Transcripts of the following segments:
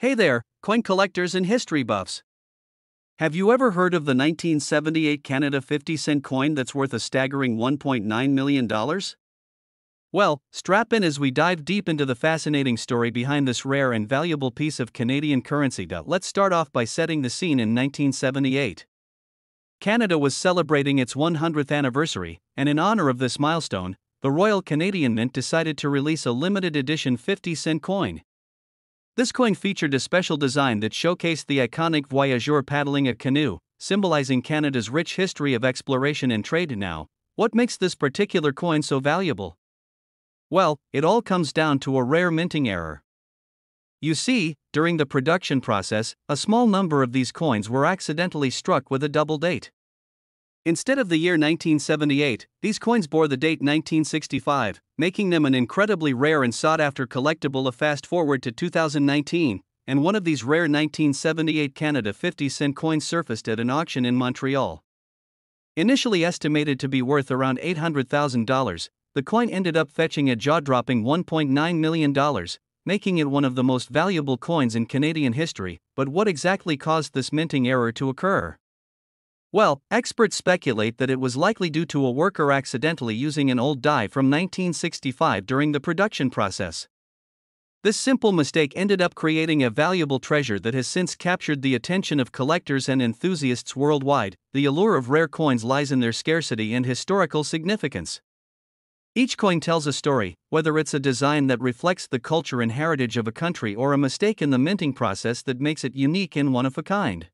Hey there, coin collectors and history buffs. Have you ever heard of the 1978 Canada 50-cent coin that's worth a staggering $1.9 million? Well, strap in as we dive deep into the fascinating story behind this rare and valuable piece of Canadian currency. Let's start off by setting the scene in 1978. Canada was celebrating its 100th anniversary, and in honor of this milestone, the Royal Canadian Mint decided to release a limited edition 50-cent coin. This coin featured a special design that showcased the iconic voyageur paddling a canoe, symbolizing Canada's rich history of exploration and trade. Now, what makes this particular coin so valuable? Well, it all comes down to a rare minting error. You see, during the production process, a small number of these coins were accidentally struck with a double date. Instead of the year 1978, these coins bore the date 1965, making them an incredibly rare and sought-after collectible. Fast forward to 2019, and one of these rare 1978 Canada 50-cent coins surfaced at an auction in Montreal. Initially estimated to be worth around $800,000, the coin ended up fetching a jaw-dropping $1.9 million, making it one of the most valuable coins in Canadian history. But what exactly caused this minting error to occur? Well, experts speculate that it was likely due to a worker accidentally using an old die from 1965 during the production process. This simple mistake ended up creating a valuable treasure that has since captured the attention of collectors and enthusiasts worldwide. The allure of rare coins lies in their scarcity and historical significance. Each coin tells a story, whether it's a design that reflects the culture and heritage of a country or a mistake in the minting process that makes it unique and one of a kind.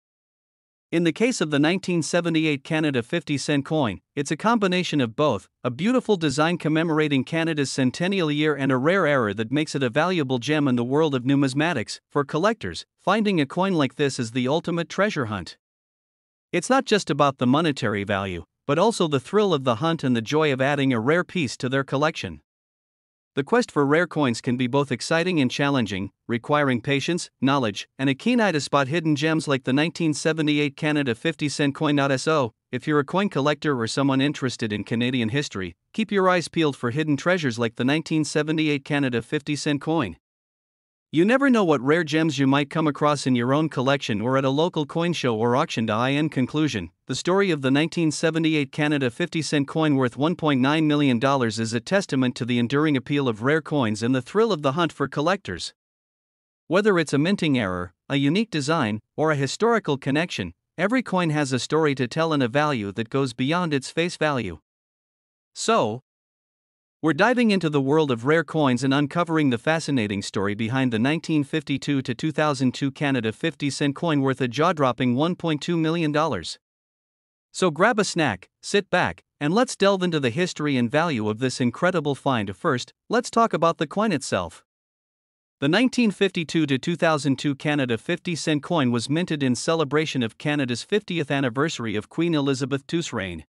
In the case of the 1978 Canada 50-cent coin, it's a combination of both, a beautiful design commemorating Canada's centennial year and a rare error that makes it a valuable gem in the world of numismatics. For collectors, finding a coin like this is the ultimate treasure hunt. It's not just about the monetary value, but also the thrill of the hunt and the joy of adding a rare piece to their collection. The quest for rare coins can be both exciting and challenging, requiring patience, knowledge, and a keen eye to spot hidden gems like the 1978 Canada 50-cent coin. So, if you're a coin collector or someone interested in Canadian history, keep your eyes peeled for hidden treasures like the 1978 Canada 50-cent coin. You never know what rare gems you might come across in your own collection or at a local coin show or auction. In conclusion, the story of the 1978 Canada 50-cent coin worth $1.9 million is a testament to the enduring appeal of rare coins and the thrill of the hunt for collectors. Whether it's a minting error, a unique design, or a historical connection, every coin has a story to tell and a value that goes beyond its face value. So, we're diving into the world of rare coins and uncovering the fascinating story behind the 1952 to 2002 Canada 50-cent coin worth a jaw-dropping $1.2 million. So grab a snack, sit back, and let's delve into the history and value of this incredible find. First, let's talk about the coin itself. The 1952 to 2002 Canada 50-cent coin was minted in celebration of Canada's 50th anniversary of Queen Elizabeth II's reign.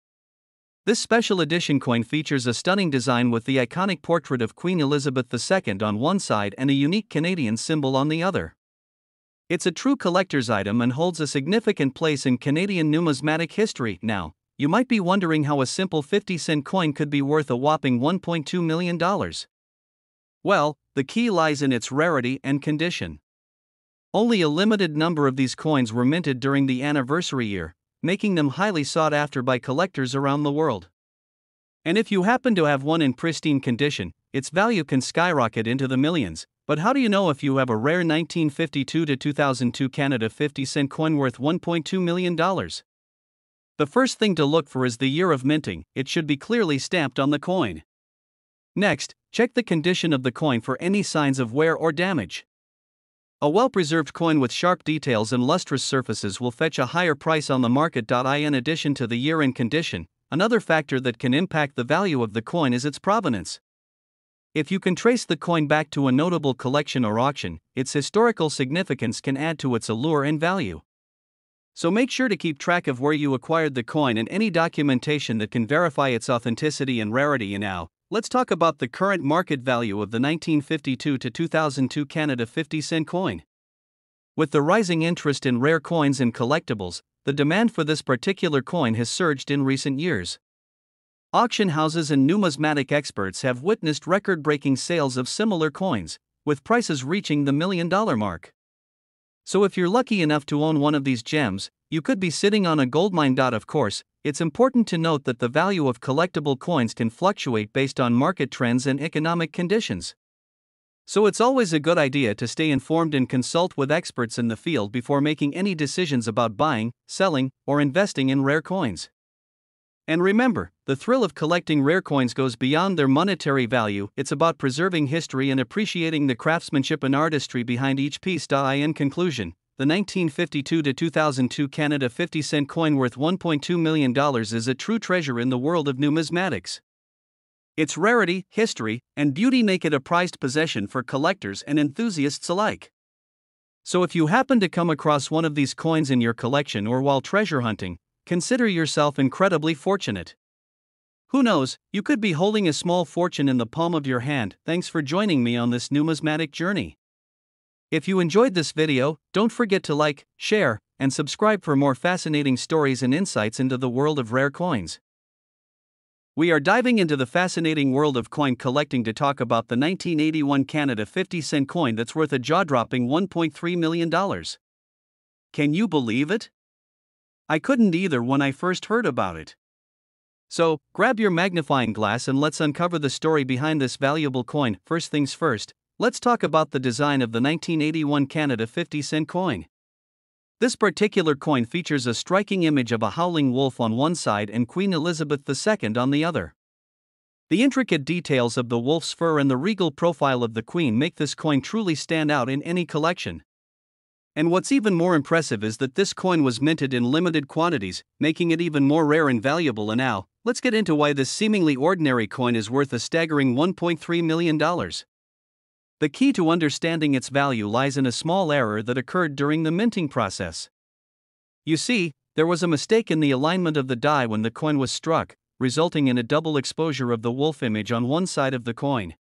This special edition coin features a stunning design with the iconic portrait of Queen Elizabeth II on one side and a unique Canadian symbol on the other. It's a true collector's item and holds a significant place in Canadian numismatic history. Now, you might be wondering how a simple 50-cent coin could be worth a whopping $1.2 million. Well, the key lies in its rarity and condition. Only a limited number of these coins were minted during the anniversary year, making them highly sought after by collectors around the world. And if you happen to have one in pristine condition, its value can skyrocket into the millions. But how do you know if you have a rare 1952 to 2002 Canada 50-cent coin worth $1.2 million? The first thing to look for is the year of minting. It should be clearly stamped on the coin. Next, check the condition of the coin for any signs of wear or damage. A well-preserved coin with sharp details and lustrous surfaces will fetch a higher price on the market. In addition to the year and condition, another factor that can impact the value of the coin is its provenance. If you can trace the coin back to a notable collection or auction, its historical significance can add to its allure and value. So make sure to keep track of where you acquired the coin and any documentation that can verify its authenticity and rarity. And now, let's talk about the current market value of the 1952 to 2002 Canada 50-cent coin. With the rising interest in rare coins and collectibles, the demand for this particular coin has surged in recent years. Auction houses and numismatic experts have witnessed record-breaking sales of similar coins, with prices reaching the $1 million mark. So if you're lucky enough to own one of these gems, you could be sitting on a goldmine. Of course, it's important to note that the value of collectible coins can fluctuate based on market trends and economic conditions. So it's always a good idea to stay informed and consult with experts in the field before making any decisions about buying, selling, or investing in rare coins. And remember, the thrill of collecting rare coins goes beyond their monetary value. It's about preserving history and appreciating the craftsmanship and artistry behind each piece. In conclusion, the 1952 to 2002 Canada 50-cent coin worth $1.2 million is a true treasure in the world of numismatics. Its rarity, history, and beauty make it a prized possession for collectors and enthusiasts alike. So if you happen to come across one of these coins in your collection or while treasure hunting, consider yourself incredibly fortunate. Who knows, you could be holding a small fortune in the palm of your hand. Thanks for joining me on this numismatic journey. If you enjoyed this video, don't forget to like, share, and subscribe for more fascinating stories and insights into the world of rare coins. We are diving into the fascinating world of coin collecting to talk about the 1981 Canada 50-cent coin that's worth a jaw-dropping $1.3 million. Can you believe it? I couldn't either when I first heard about it. So, grab your magnifying glass and let's uncover the story behind this valuable coin. First things first, let's talk about the design of the 1981 Canada 50-cent coin. This particular coin features a striking image of a howling wolf on one side and Queen Elizabeth II on the other. The intricate details of the wolf's fur and the regal profile of the Queen make this coin truly stand out in any collection. And what's even more impressive is that this coin was minted in limited quantities, making it even more rare and valuable. And now, let's get into why this seemingly ordinary coin is worth a staggering $1.3 million. The key to understanding its value lies in a small error that occurred during the minting process. You see, there was a mistake in the alignment of the die when the coin was struck, resulting in a double exposure of the wolf image on one side of the coin.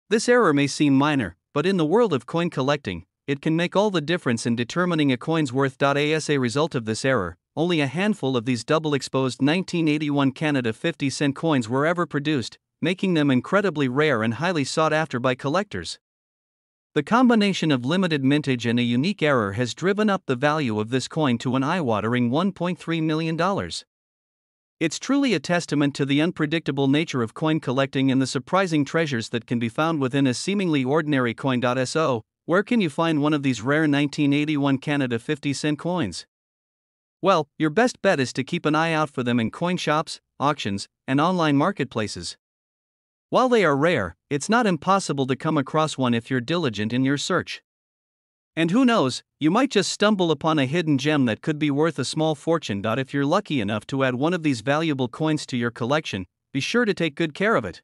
This error may seem minor, but in the world of coin collecting, it can make all the difference in determining a coin's worth. As a result of this error, only a handful of these double-exposed 1981 Canada 50-cent coins were ever produced, making them incredibly rare and highly sought after by collectors. The combination of limited mintage and a unique error has driven up the value of this coin to an eye-watering $1.3 million. It's truly a testament to the unpredictable nature of coin collecting and the surprising treasures that can be found within a seemingly ordinary coin. So, where can you find one of these rare 1981 Canada 50-cent coins? Well, your best bet is to keep an eye out for them in coin shops, auctions, and online marketplaces. While they are rare, it's not impossible to come across one if you're diligent in your search. And who knows, you might just stumble upon a hidden gem that could be worth a small fortune. If you're lucky enough to add one of these valuable coins to your collection, be sure to take good care of it.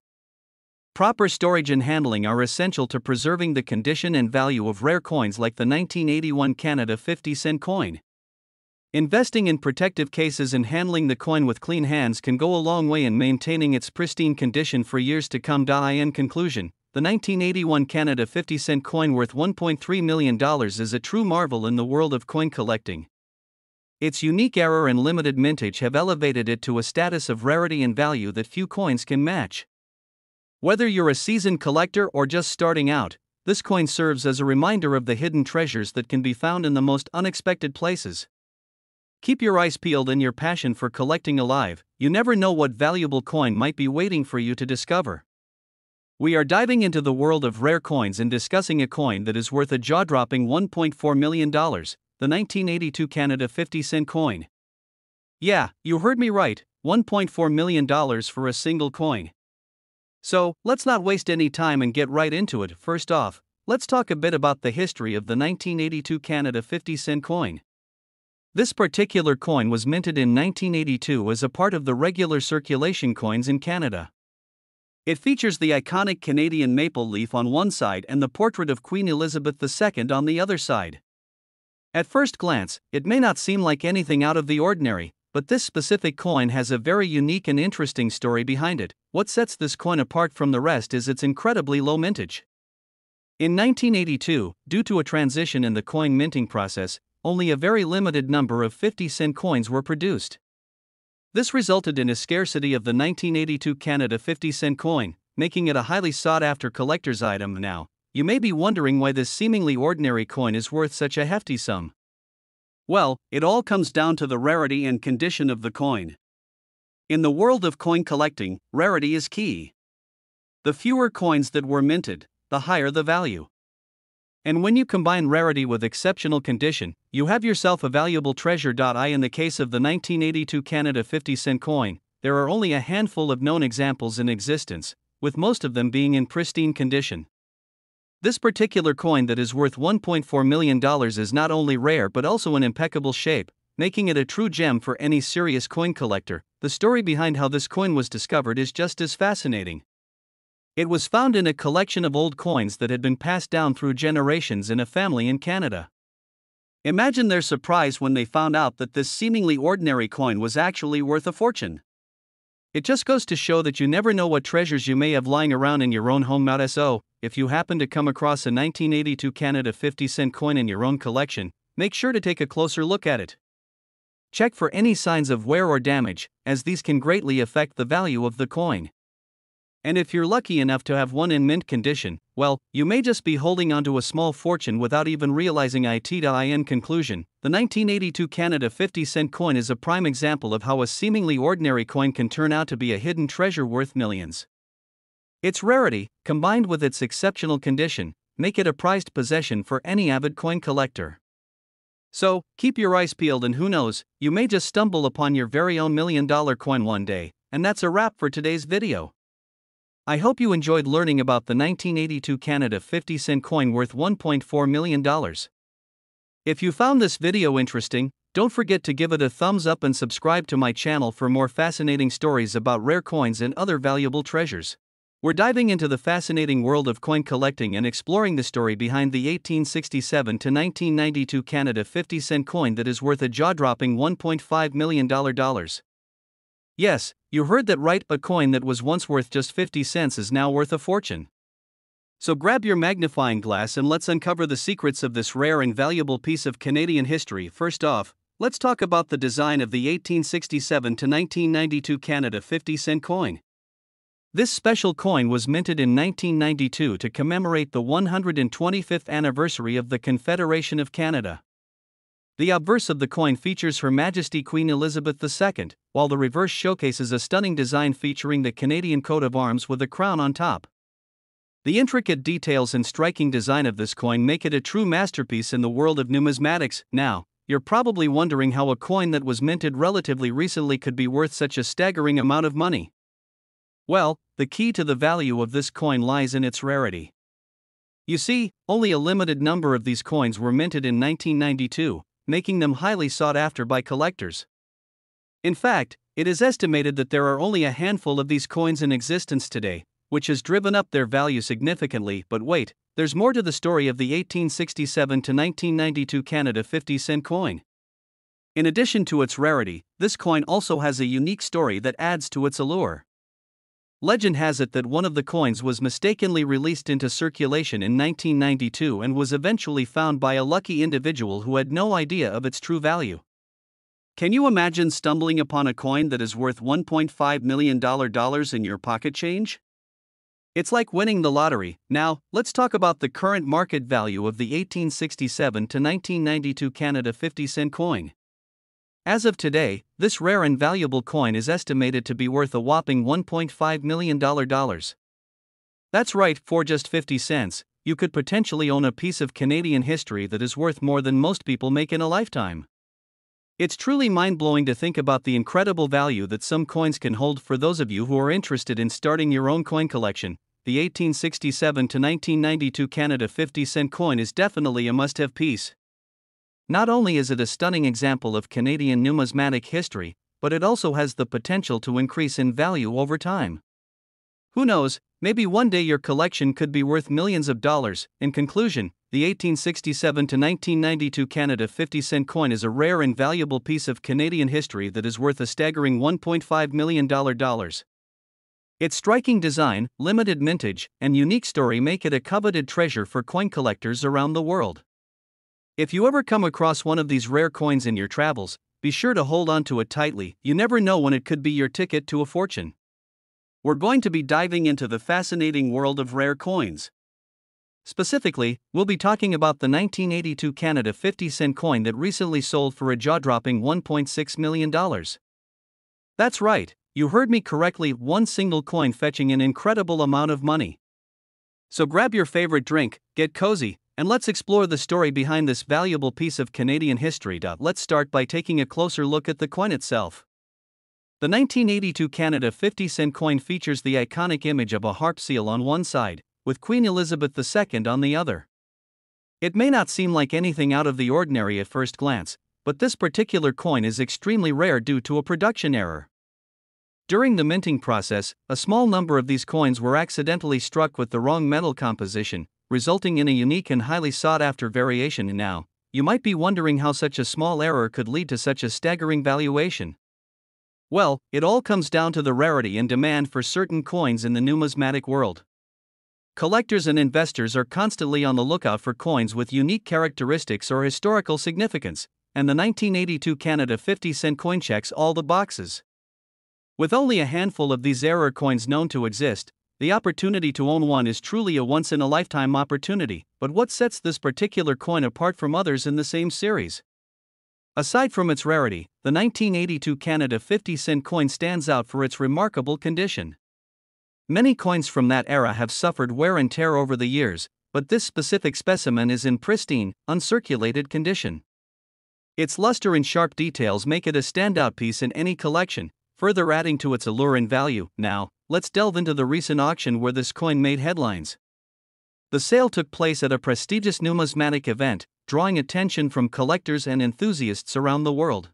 Proper storage and handling are essential to preserving the condition and value of rare coins like the 1981 Canada 50-cent coin. Investing in protective cases and handling the coin with clean hands can go a long way in maintaining its pristine condition for years to come. In conclusion, the 1981 Canada 50-cent coin worth $1.3 million is a true marvel in the world of coin collecting. Its unique error and limited mintage have elevated it to a status of rarity and value that few coins can match. Whether you're a seasoned collector or just starting out, this coin serves as a reminder of the hidden treasures that can be found in the most unexpected places. Keep your eyes peeled and your passion for collecting alive. You never know what valuable coin might be waiting for you to discover. We are diving into the world of rare coins and discussing a coin that is worth a jaw-dropping $1.4 million, the 1982 Canada 50-cent coin. Yeah, you heard me right, $1.4 million for a single coin. So, let's not waste any time and get right into it. First off, let's talk a bit about the history of the 1982 Canada 50-cent coin. This particular coin was minted in 1982 as a part of the regular circulation coins in Canada. It features the iconic Canadian maple leaf on one side and the portrait of Queen Elizabeth II on the other side. At first glance, it may not seem like anything out of the ordinary, but this specific coin has a very unique and interesting story behind it. What sets this coin apart from the rest is its incredibly low mintage. In 1982, due to a transition in the coin minting process, only a very limited number of 50-cent coins were produced. This resulted in a scarcity of the 1982 Canada 50-cent coin, making it a highly sought-after collector's item. Now, you may be wondering why this seemingly ordinary coin is worth such a hefty sum. Well, it all comes down to the rarity and condition of the coin. In the world of coin collecting, rarity is key. The fewer coins that were minted, the higher the value. And when you combine rarity with exceptional condition, you have yourself a valuable treasure. In the case of the 1982 Canada 50-cent coin, there are only a handful of known examples in existence, with most of them being in pristine condition. This particular coin that is worth $1.4 million is not only rare but also in impeccable shape, making it a true gem for any serious coin collector. The story behind how this coin was discovered is just as fascinating. It was found in a collection of old coins that had been passed down through generations in a family in Canada. Imagine their surprise when they found out that this seemingly ordinary coin was actually worth a fortune. It just goes to show that you never know what treasures you may have lying around in your own home. So, if you happen to come across a 1982 Canada 50-cent coin in your own collection, make sure to take a closer look at it. Check for any signs of wear or damage, as these can greatly affect the value of the coin. And if you're lucky enough to have one in mint condition, well, you may just be holding onto a small fortune without even realizing it. In conclusion, the 1982 Canada 50-cent coin is a prime example of how a seemingly ordinary coin can turn out to be a hidden treasure worth millions. Its rarity, combined with its exceptional condition, make it a prized possession for any avid coin collector. So, keep your eyes peeled and who knows, you may just stumble upon your very own $1 million coin one day. And that's a wrap for today's video. I hope you enjoyed learning about the 1982 Canada 50-cent coin worth $1.4 million. If you found this video interesting, don't forget to give it a thumbs up and subscribe to my channel for more fascinating stories about rare coins and other valuable treasures. We're diving into the fascinating world of coin collecting and exploring the story behind the 1867 to 1992 Canada 50-cent coin that is worth a jaw-dropping $1.5 million. Yes, you heard that right, a coin that was once worth just 50 cents is now worth a fortune. So grab your magnifying glass and let's uncover the secrets of this rare and valuable piece of Canadian history. First off, let's talk about the design of the 1867 to 1992 Canada 50-cent coin. This special coin was minted in 1992 to commemorate the 125th anniversary of the Confederation of Canada. The obverse of the coin features Her Majesty Queen Elizabeth II, while the reverse showcases a stunning design featuring the Canadian coat of arms with a crown on top. The intricate details and striking design of this coin make it a true masterpiece in the world of numismatics. Now, you're probably wondering how a coin that was minted relatively recently could be worth such a staggering amount of money. Well, the key to the value of this coin lies in its rarity. You see, only a limited number of these coins were minted in 1992, making them highly sought after by collectors. In fact, it is estimated that there are only a handful of these coins in existence today, which has driven up their value significantly. But wait, there's more to the story of the 1867 to 1992 Canada 50-cent coin. In addition to its rarity, this coin also has a unique story that adds to its allure. Legend has it that one of the coins was mistakenly released into circulation in 1992 and was eventually found by a lucky individual who had no idea of its true value. Can you imagine stumbling upon a coin that is worth $1.5 million in your pocket change? It's like winning the lottery. Now, let's talk about the current market value of the 1867 to 1992 Canada 50-cent coin. As of today, this rare and valuable coin is estimated to be worth a whopping $1.5 million. That's right, for just 50 cents, you could potentially own a piece of Canadian history that is worth more than most people make in a lifetime. It's truly mind-blowing to think about the incredible value that some coins can hold. For those of you who are interested in starting your own coin collection, the 1867 to 1992 Canada 50-cent coin is definitely a must-have piece. Not only is it a stunning example of Canadian numismatic history, but it also has the potential to increase in value over time. Who knows, maybe one day your collection could be worth millions of dollars. In conclusion, the 1867 to 1992 Canada 50-cent coin is a rare and valuable piece of Canadian history that is worth a staggering $1.5 million. Its striking design, limited mintage, and unique story make it a coveted treasure for coin collectors around the world. If you ever come across one of these rare coins in your travels, be sure to hold on to it tightly. You never know when it could be your ticket to a fortune. We're going to be diving into the fascinating world of rare coins. Specifically, we'll be talking about the 1982 Canada 50-cent coin that recently sold for a jaw-dropping $1.6 million. That's right, you heard me correctly, one single coin fetching an incredible amount of money. So grab your favorite drink, get cozy, and let's explore the story behind this valuable piece of Canadian history. Let's start by taking a closer look at the coin itself. The 1982 Canada 50-cent coin features the iconic image of a harp seal on one side, with Queen Elizabeth II on the other. It may not seem like anything out of the ordinary at first glance, but this particular coin is extremely rare due to a production error. During the minting process, a small number of these coins were accidentally struck with the wrong metal composition, resulting in a unique and highly sought-after variation. And now, you might be wondering how such a small error could lead to such a staggering valuation. Well, it all comes down to the rarity and demand for certain coins in the numismatic world. Collectors and investors are constantly on the lookout for coins with unique characteristics or historical significance, and the 1982 Canada 50-cent coin checks all the boxes. With only a handful of these rare coins known to exist, the opportunity to own one is truly a once-in-a-lifetime opportunity. But what sets this particular coin apart from others in the same series? Aside from its rarity, the 1982 Canada 50-cent coin stands out for its remarkable condition. Many coins from that era have suffered wear and tear over the years, but this specific specimen is in pristine, uncirculated condition. Its luster and sharp details make it a standout piece in any collection, further adding to its allure and value. Now, let's delve into the recent auction where this coin made headlines. The sale took place at a prestigious numismatic event, drawing attention from collectors and enthusiasts around the world.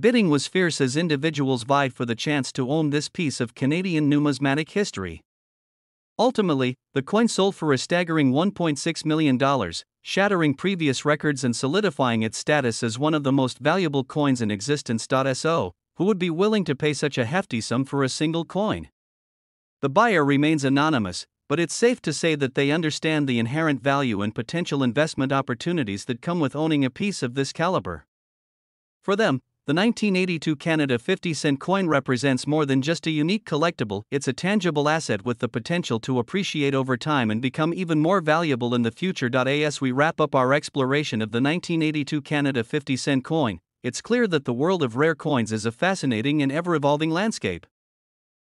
Bidding was fierce as individuals vied for the chance to own this piece of Canadian numismatic history. Ultimately, the coin sold for a staggering $1.6 million, shattering previous records and solidifying its status as one of the most valuable coins in existence. So, who would be willing to pay such a hefty sum for a single coin? The buyer remains anonymous, but it's safe to say that they understand the inherent value and potential investment opportunities that come with owning a piece of this caliber. For them, the 1982 Canada 50-cent coin represents more than just a unique collectible, it's a tangible asset with the potential to appreciate over time and become even more valuable in the future. As we wrap up our exploration of the 1982 Canada 50-cent coin, it's clear that the world of rare coins is a fascinating and ever-evolving landscape.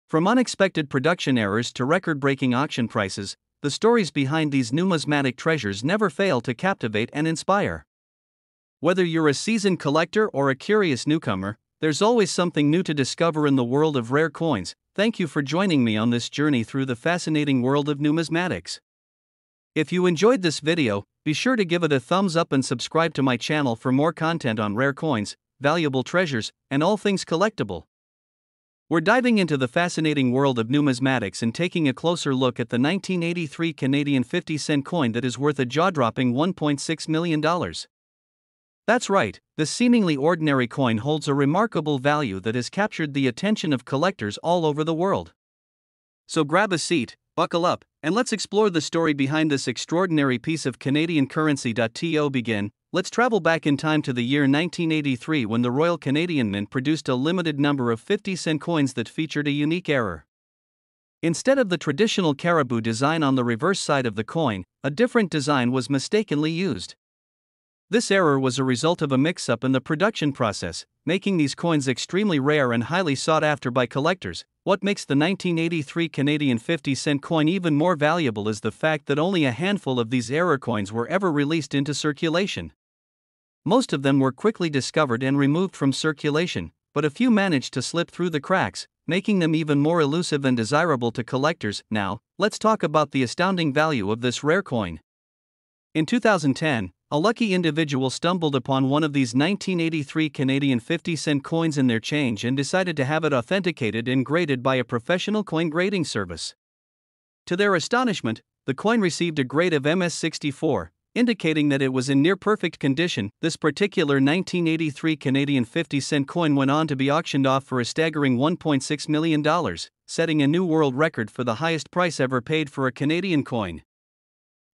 From unexpected production errors to record-breaking auction prices, the stories behind these numismatic treasures never fail to captivate and inspire. Whether you're a seasoned collector or a curious newcomer, there's always something new to discover in the world of rare coins. Thank you for joining me on this journey through the fascinating world of numismatics. If you enjoyed this video, be sure to give it a thumbs up and subscribe to my channel for more content on rare coins, valuable treasures, and all things collectible. We're diving into the fascinating world of numismatics and taking a closer look at the 1983 Canadian 50-cent coin that is worth a jaw-dropping $1.6 million. That's right, this seemingly ordinary coin holds a remarkable value that has captured the attention of collectors all over the world. So grab a seat, buckle up, and let's explore the story behind this extraordinary piece of Canadian currency. To begin, let's travel back in time to the year 1983 when the Royal Canadian Mint produced a limited number of 50-cent coins that featured a unique error. Instead of the traditional caribou design on the reverse side of the coin, a different design was mistakenly used. This error was a result of a mix-up in the production process, making these coins extremely rare and highly sought after by collectors. What makes the 1983 Canadian 50-cent coin even more valuable is the fact that only a handful of these error coins were ever released into circulation. Most of them were quickly discovered and removed from circulation, but a few managed to slip through the cracks, making them even more elusive and desirable to collectors. Now, let's talk about the astounding value of this rare coin. In 2010, a lucky individual stumbled upon one of these 1983 Canadian 50-cent coins in their change and decided to have it authenticated and graded by a professional coin grading service. To their astonishment, the coin received a grade of MS64, indicating that it was in near-perfect condition. This particular 1983 Canadian 50-cent coin went on to be auctioned off for a staggering $1.6 million, setting a new world record for the highest price ever paid for a Canadian coin.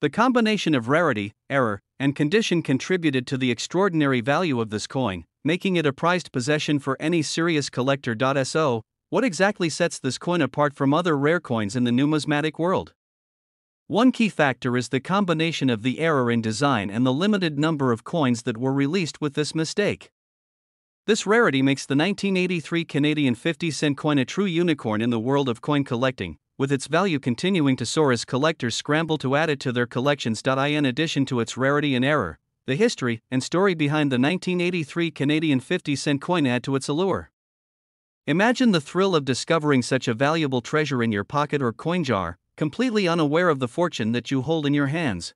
The combination of rarity, error, and condition contributed to the extraordinary value of this coin, making it a prized possession for any serious collector. So, what exactly sets this coin apart from other rare coins in the numismatic world? One key factor is the combination of the error in design and the limited number of coins that were released with this mistake. This rarity makes the 1983 Canadian 50-cent coin a true unicorn in the world of coin collecting, with its value continuing to soar as collectors scramble to add it to their collections. In addition to its rarity and error, the history and story behind the 1983 Canadian 50-cent coin add to its allure. Imagine the thrill of discovering such a valuable treasure in your pocket or coin jar, completely unaware of the fortune that you hold in your hands.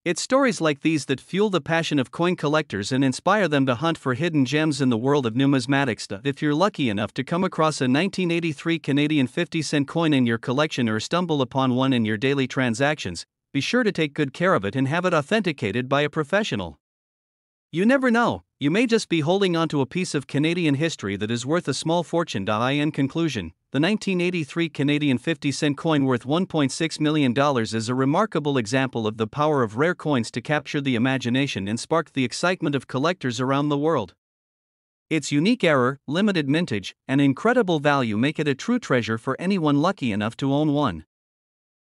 It's stories like these that fuel the passion of coin collectors and inspire them to hunt for hidden gems in the world of numismatics. If you're lucky enough to come across a 1983 Canadian 50-cent coin in your collection or stumble upon one in your daily transactions, be sure to take good care of it and have it authenticated by a professional. You never know, you may just be holding onto a piece of Canadian history that is worth a small fortune. In conclusion, the 1983 Canadian 50-cent coin worth $1.6 million is a remarkable example of the power of rare coins to capture the imagination and spark the excitement of collectors around the world. Its unique error, limited mintage, and incredible value make it a true treasure for anyone lucky enough to own one.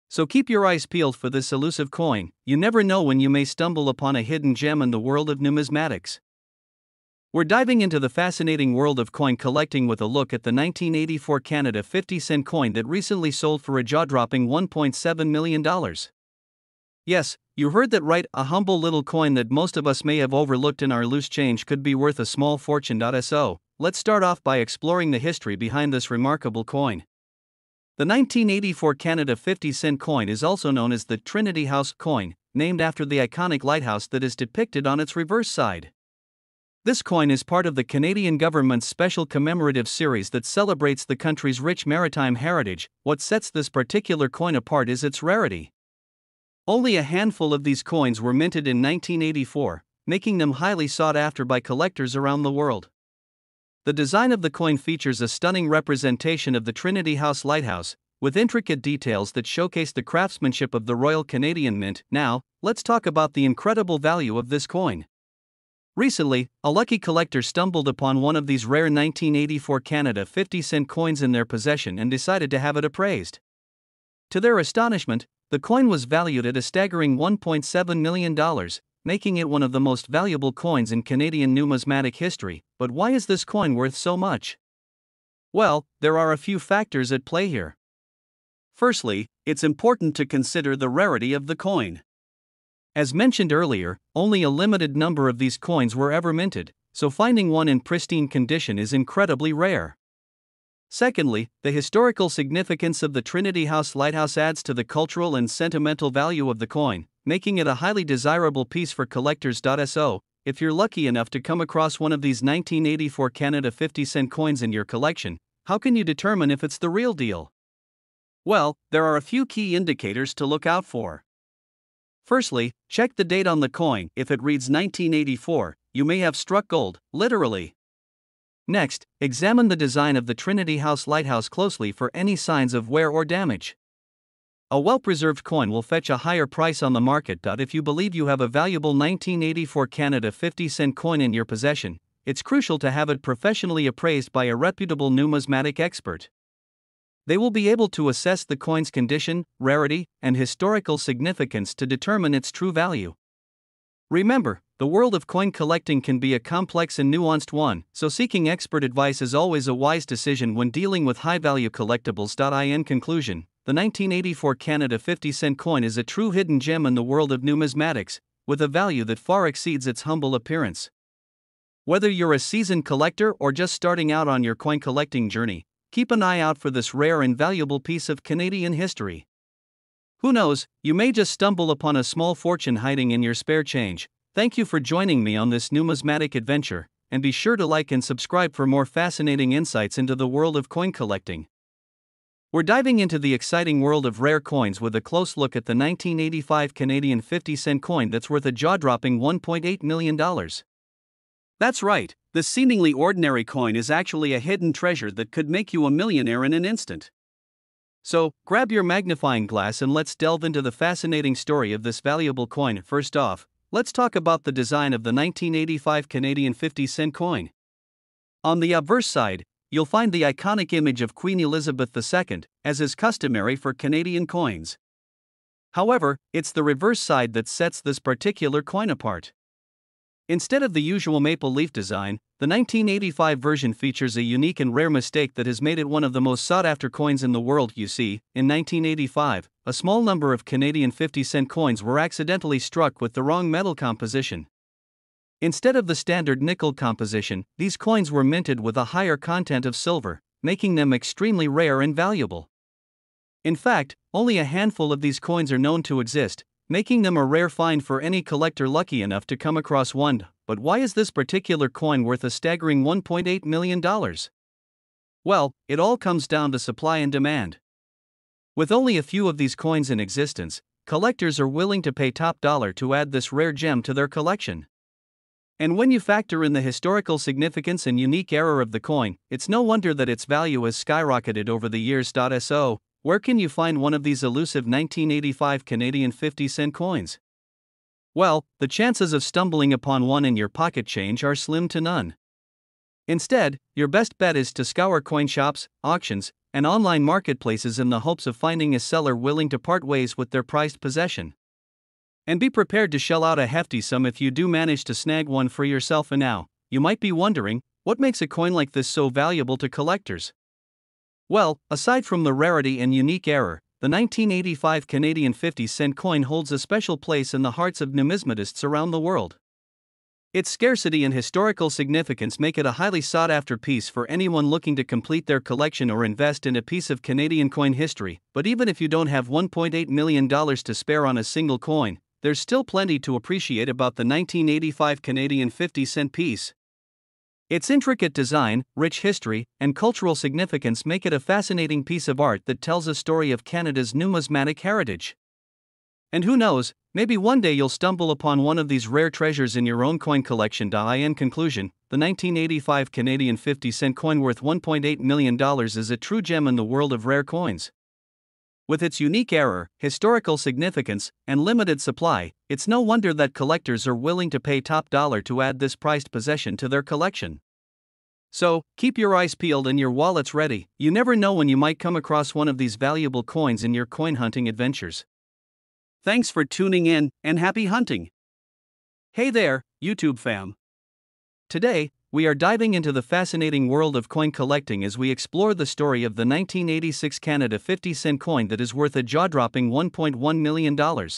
So keep your eyes peeled for this elusive coin. You never know when you may stumble upon a hidden gem in the world of numismatics. We're diving into the fascinating world of coin collecting with a look at the 1984 Canada 50-cent coin that recently sold for a jaw-dropping $1.7 million. Yes, you heard that right, a humble little coin that most of us may have overlooked in our loose change could be worth a small fortune. So, let's start off by exploring the history behind this remarkable coin. The 1984 Canada 50-cent coin is also known as the Trinity House coin, named after the iconic lighthouse that is depicted on its reverse side. This coin is part of the Canadian government's special commemorative series that celebrates the country's rich maritime heritage. What sets this particular coin apart is its rarity. Only a handful of these coins were minted in 1984, making them highly sought after by collectors around the world. The design of the coin features a stunning representation of the Trinity House lighthouse, with intricate details that showcase the craftsmanship of the Royal Canadian Mint. Now, let's talk about the incredible value of this coin. Recently, a lucky collector stumbled upon one of these rare 1984 Canada 50-cent coins in their possession and decided to have it appraised. To their astonishment, the coin was valued at a staggering $1.7 million, making it one of the most valuable coins in Canadian numismatic history. But why is this coin worth so much? Well, there are a few factors at play here. Firstly, it's important to consider the rarity of the coin. As mentioned earlier, only a limited number of these coins were ever minted, so finding one in pristine condition is incredibly rare. Secondly, the historical significance of the Trinity House lighthouse adds to the cultural and sentimental value of the coin, making it a highly desirable piece for collectors. So, if you're lucky enough to come across one of these 1984 Canada 50-cent coins in your collection, how can you determine if it's the real deal? Well, there are a few key indicators to look out for. Firstly, check the date on the coin. If it reads 1984, you may have struck gold, literally. Next, examine the design of the Trinity House lighthouse closely for any signs of wear or damage. A well-preserved coin will fetch a higher price on the market. If you believe you have a valuable 1984 Canada 50-cent coin in your possession, it's crucial to have it professionally appraised by a reputable numismatic expert. They will be able to assess the coin's condition, rarity, and historical significance to determine its true value. Remember, the world of coin collecting can be a complex and nuanced one, so seeking expert advice is always a wise decision when dealing with high-value collectibles. In conclusion, the 1984 Canada 50-cent coin is a true hidden gem in the world of numismatics, with a value that far exceeds its humble appearance. Whether you're a seasoned collector or just starting out on your coin collecting journey, keep an eye out for this rare and valuable piece of Canadian history. Who knows, you may just stumble upon a small fortune hiding in your spare change. Thank you for joining me on this numismatic adventure, and be sure to like and subscribe for more fascinating insights into the world of coin collecting. We're diving into the exciting world of rare coins with a close look at the 1985 Canadian 50-cent coin that's worth a jaw-dropping $1.8 million. That's right, this seemingly ordinary coin is actually a hidden treasure that could make you a millionaire in an instant. So, grab your magnifying glass and let's delve into the fascinating story of this valuable coin. First off, let's talk about the design of the 1985 Canadian 50-cent coin. On the obverse side, you'll find the iconic image of Queen Elizabeth II, as is customary for Canadian coins. However, it's the reverse side that sets this particular coin apart. Instead of the usual maple leaf design, the 1985 version features a unique and rare mistake that has made it one of the most sought-after coins in the world. You see, in 1985, a small number of Canadian 50-cent coins were accidentally struck with the wrong metal composition. Instead of the standard nickel composition, these coins were minted with a higher content of silver, making them extremely rare and valuable. In fact, only a handful of these coins are known to exist, making them a rare find for any collector lucky enough to come across one. But why is this particular coin worth a staggering $1.8 million? Well, it all comes down to supply and demand. With only a few of these coins in existence, collectors are willing to pay top dollar to add this rare gem to their collection. And when you factor in the historical significance and unique era of the coin, it's no wonder that its value has skyrocketed over the years. So, where can you find one of these elusive 1985 Canadian 50-cent coins? Well, the chances of stumbling upon one in your pocket change are slim to none. Instead, your best bet is to scour coin shops, auctions, and online marketplaces in the hopes of finding a seller willing to part ways with their prized possession. And be prepared to shell out a hefty sum if you do manage to snag one for yourself. And now, you might be wondering, what makes a coin like this so valuable to collectors? Well, aside from the rarity and unique era, the 1985 Canadian 50-cent coin holds a special place in the hearts of numismatists around the world. Its scarcity and historical significance make it a highly sought-after piece for anyone looking to complete their collection or invest in a piece of Canadian coin history. But even if you don't have $1.8 million to spare on a single coin, there's still plenty to appreciate about the 1985 Canadian 50-cent piece. Its intricate design, rich history, and cultural significance make it a fascinating piece of art that tells a story of Canada's numismatic heritage. And who knows, maybe one day you'll stumble upon one of these rare treasures in your own coin collection. In conclusion, the 1985 Canadian 50-cent coin worth $1.8 million is a true gem in the world of rare coins. With its unique era, historical significance, and limited supply, it's no wonder that collectors are willing to pay top dollar to add this prized possession to their collection. So, keep your eyes peeled and your wallets ready. You never know when you might come across one of these valuable coins in your coin hunting adventures. Thanks for tuning in, and happy hunting! Hey there, YouTube fam! Today, we are diving into the fascinating world of coin collecting as we explore the story of the 1986 Canada 50-cent coin that is worth a jaw-dropping $1.1 million.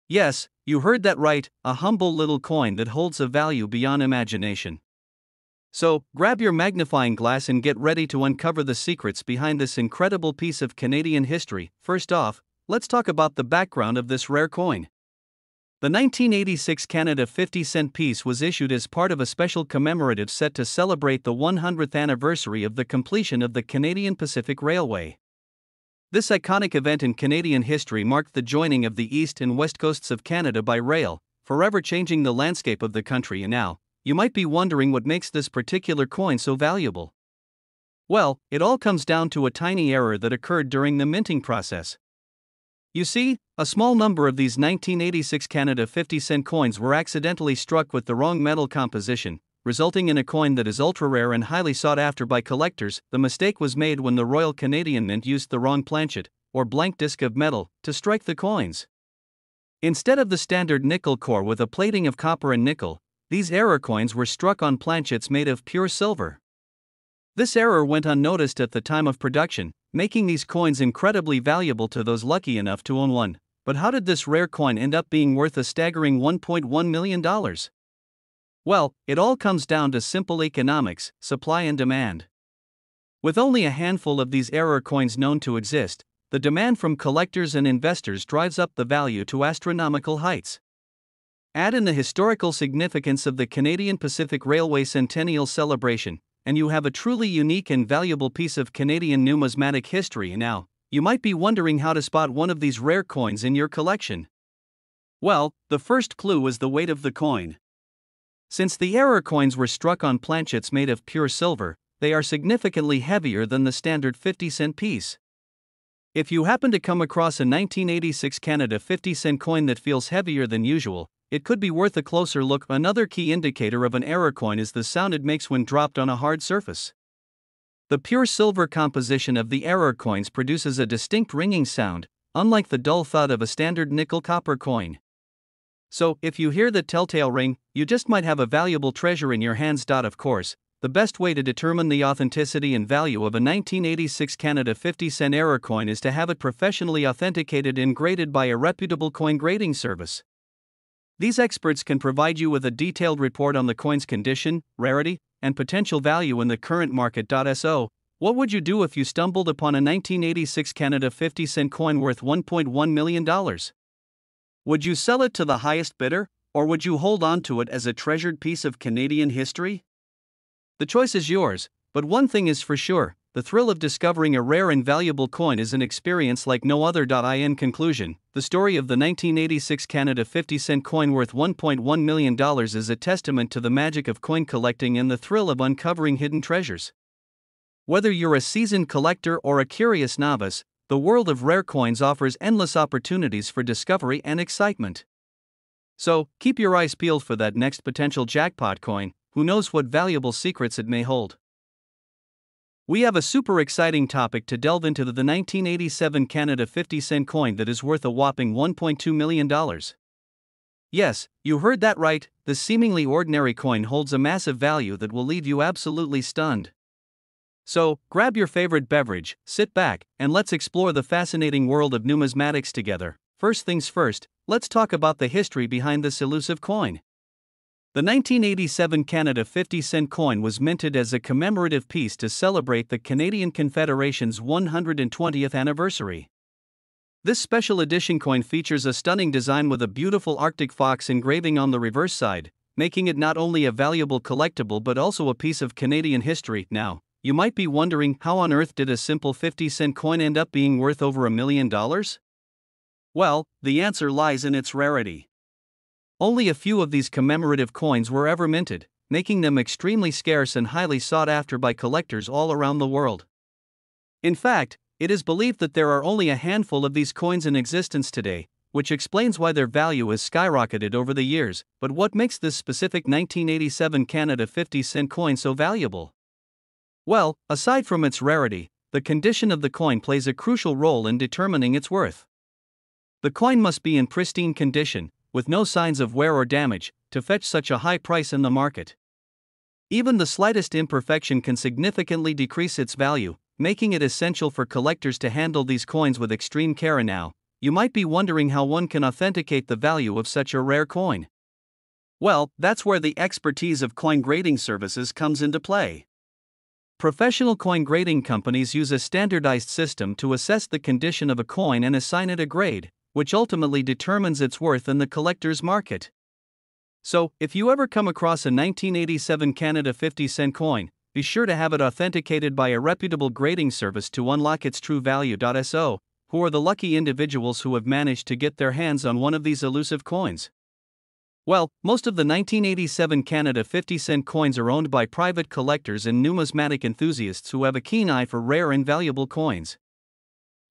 Yes, you heard that right, a humble little coin that holds a value beyond imagination. So, grab your magnifying glass and get ready to uncover the secrets behind this incredible piece of Canadian history. First off, let's talk about the background of this rare coin. The 1986 Canada 50-cent piece was issued as part of a special commemorative set to celebrate the 100th anniversary of the completion of the Canadian Pacific Railway. This iconic event in Canadian history marked the joining of the east and west coasts of Canada by rail, forever changing the landscape of the country. And now, you might be wondering what makes this particular coin so valuable. Well, it all comes down to a tiny error that occurred during the minting process. You see, a small number of these 1986 Canada 50-cent coins were accidentally struck with the wrong metal composition, resulting in a coin that is ultra-rare and highly sought after by collectors. The mistake was made when the Royal Canadian Mint used the wrong planchet, or blank disc of metal, to strike the coins. Instead of the standard nickel core with a plating of copper and nickel, these error coins were struck on planchets made of pure silver. This error went unnoticed at the time of production, making these coins incredibly valuable to those lucky enough to own one. But how did this rare coin end up being worth a staggering $1.1 million? Well, it all comes down to simple economics, supply and demand. With only a handful of these error coins known to exist, the demand from collectors and investors drives up the value to astronomical heights. Add in the historical significance of the Canadian Pacific Railway Centennial celebration, and you have a truly unique and valuable piece of Canadian numismatic history. Now, you might be wondering how to spot one of these rare coins in your collection. Well, the first clue is the weight of the coin. Since the error coins were struck on planchets made of pure silver, they are significantly heavier than the standard 50-cent piece. If you happen to come across a 1986 Canada 50-cent coin that feels heavier than usual, it could be worth a closer look. Another key indicator of an error coin is the sound it makes when dropped on a hard surface. The pure silver composition of the error coins produces a distinct ringing sound, unlike the dull thud of a standard nickel-copper coin. So, if you hear the telltale ring, you just might have a valuable treasure in your hands. Of course, the best way to determine the authenticity and value of a 1986 Canada 50-cent error coin is to have it professionally authenticated and graded by a reputable coin grading service. These experts can provide you with a detailed report on the coin's condition, rarity, and potential value in the current market. So, what would you do if you stumbled upon a 1986 Canada 50-cent coin worth $1.1 million? Would you sell it to the highest bidder, or would you hold on to it as a treasured piece of Canadian history? The choice is yours, but one thing is for sure, the thrill of discovering a rare and valuable coin is an experience like no other. In conclusion, the story of the 1986 Canada 50-cent coin worth $1.1 million is a testament to the magic of coin collecting and the thrill of uncovering hidden treasures. Whether you're a seasoned collector or a curious novice, the world of rare coins offers endless opportunities for discovery and excitement. So, keep your eyes peeled for that next potential jackpot coin. Who knows what valuable secrets it may hold? We have a super exciting topic to delve into: the 1987 Canada 50-cent coin that is worth a whopping $1.2 million. Yes, you heard that right, the seemingly ordinary coin holds a massive value that will leave you absolutely stunned. So, grab your favorite beverage, sit back, and let's explore the fascinating world of numismatics together. First things first, let's talk about the history behind this elusive coin. The 1987 Canada 50-cent coin was minted as a commemorative piece to celebrate the Canadian Confederation's 120th anniversary. This special edition coin features a stunning design with a beautiful Arctic fox engraving on the reverse side, making it not only a valuable collectible but also a piece of Canadian history. Now, you might be wondering, how on earth did a simple 50-cent coin end up being worth over $1 million? Well, the answer lies in its rarity. Only a few of these commemorative coins were ever minted, making them extremely scarce and highly sought after by collectors all around the world. In fact, it is believed that there are only a handful of these coins in existence today, which explains why their value has skyrocketed over the years. But what makes this specific 1987 Canada 50-cent coin so valuable? Well, aside from its rarity, the condition of the coin plays a crucial role in determining its worth. The coin must be in pristine condition, with no signs of wear or damage, to fetch such a high price in the market. Even the slightest imperfection can significantly decrease its value, making it essential for collectors to handle these coins with extreme care. And now, you might be wondering how one can authenticate the value of such a rare coin. Well, that's where the expertise of coin grading services comes into play. Professional coin grading companies use a standardized system to assess the condition of a coin and assign it a grade, which ultimately determines its worth in the collector's market. So, if you ever come across a 1987 Canada 50-cent coin, be sure to have it authenticated by a reputable grading service to unlock its true value. So, who are the lucky individuals who have managed to get their hands on one of these elusive coins? Well, most of the 1987 Canada 50-cent coins are owned by private collectors and numismatic enthusiasts who have a keen eye for rare and valuable coins.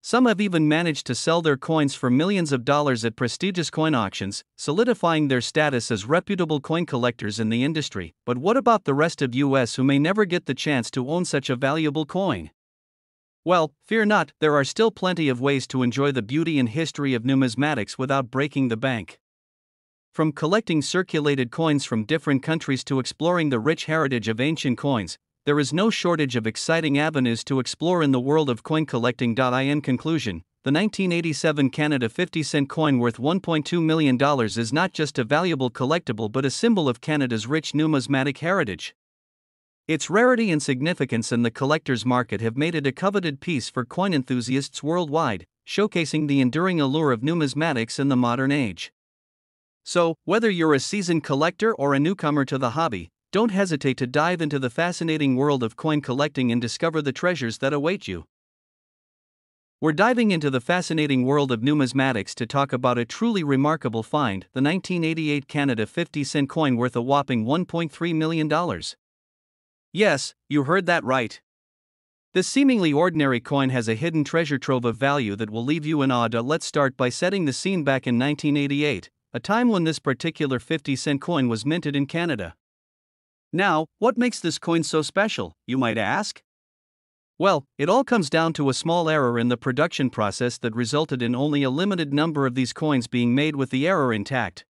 Some have even managed to sell their coins for millions of dollars at prestigious coin auctions, solidifying their status as reputable coin collectors in the industry. But what about the rest of us who may never get the chance to own such a valuable coin? Well, fear not, there are still plenty of ways to enjoy the beauty and history of numismatics without breaking the bank. From collecting circulated coins from different countries to exploring the rich heritage of ancient coins, there is no shortage of exciting avenues to explore in the world of coin collecting. In conclusion, the 1987 Canada 50-cent coin worth $1.2 million is not just a valuable collectible but a symbol of Canada's rich numismatic heritage. Its rarity and significance in the collector's market have made it a coveted piece for coin enthusiasts worldwide, showcasing the enduring allure of numismatics in the modern age. So, whether you're a seasoned collector or a newcomer to the hobby, don't hesitate to dive into the fascinating world of coin collecting and discover the treasures that await you. We're diving into the fascinating world of numismatics to talk about a truly remarkable find, the 1988 Canada 50-cent coin worth a whopping $1.3 million. Yes, you heard that right. This seemingly ordinary coin has a hidden treasure trove of value that will leave you in awe. Let's start by setting the scene back in 1988, a time when this particular 50-cent coin was minted in Canada. Now, what makes this coin so special, you might ask? Well, it all comes down to a small error in the production process that resulted in only a limited number of these coins being made with the error intact.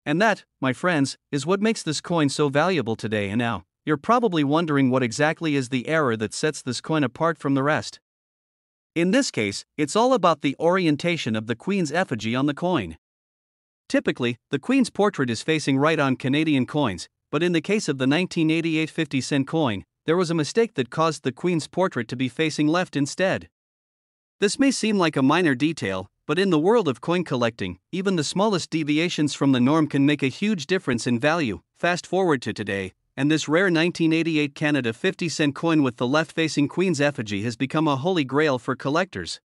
And that, my friends, is what makes this coin so valuable today. And now, you're probably wondering what exactly is the error that sets this coin apart from the rest. In this case, it's all about the orientation of the Queen's effigy on the coin. Typically, the Queen's portrait is facing right on Canadian coins, but in the case of the 1988 50-cent coin, there was a mistake that caused the Queen's portrait to be facing left instead. This may seem like a minor detail, but in the world of coin collecting, even the smallest deviations from the norm can make a huge difference in value. Fast forward to today, and this rare 1988 Canada 50-cent coin with the left-facing Queen's effigy has become a holy grail for collectors.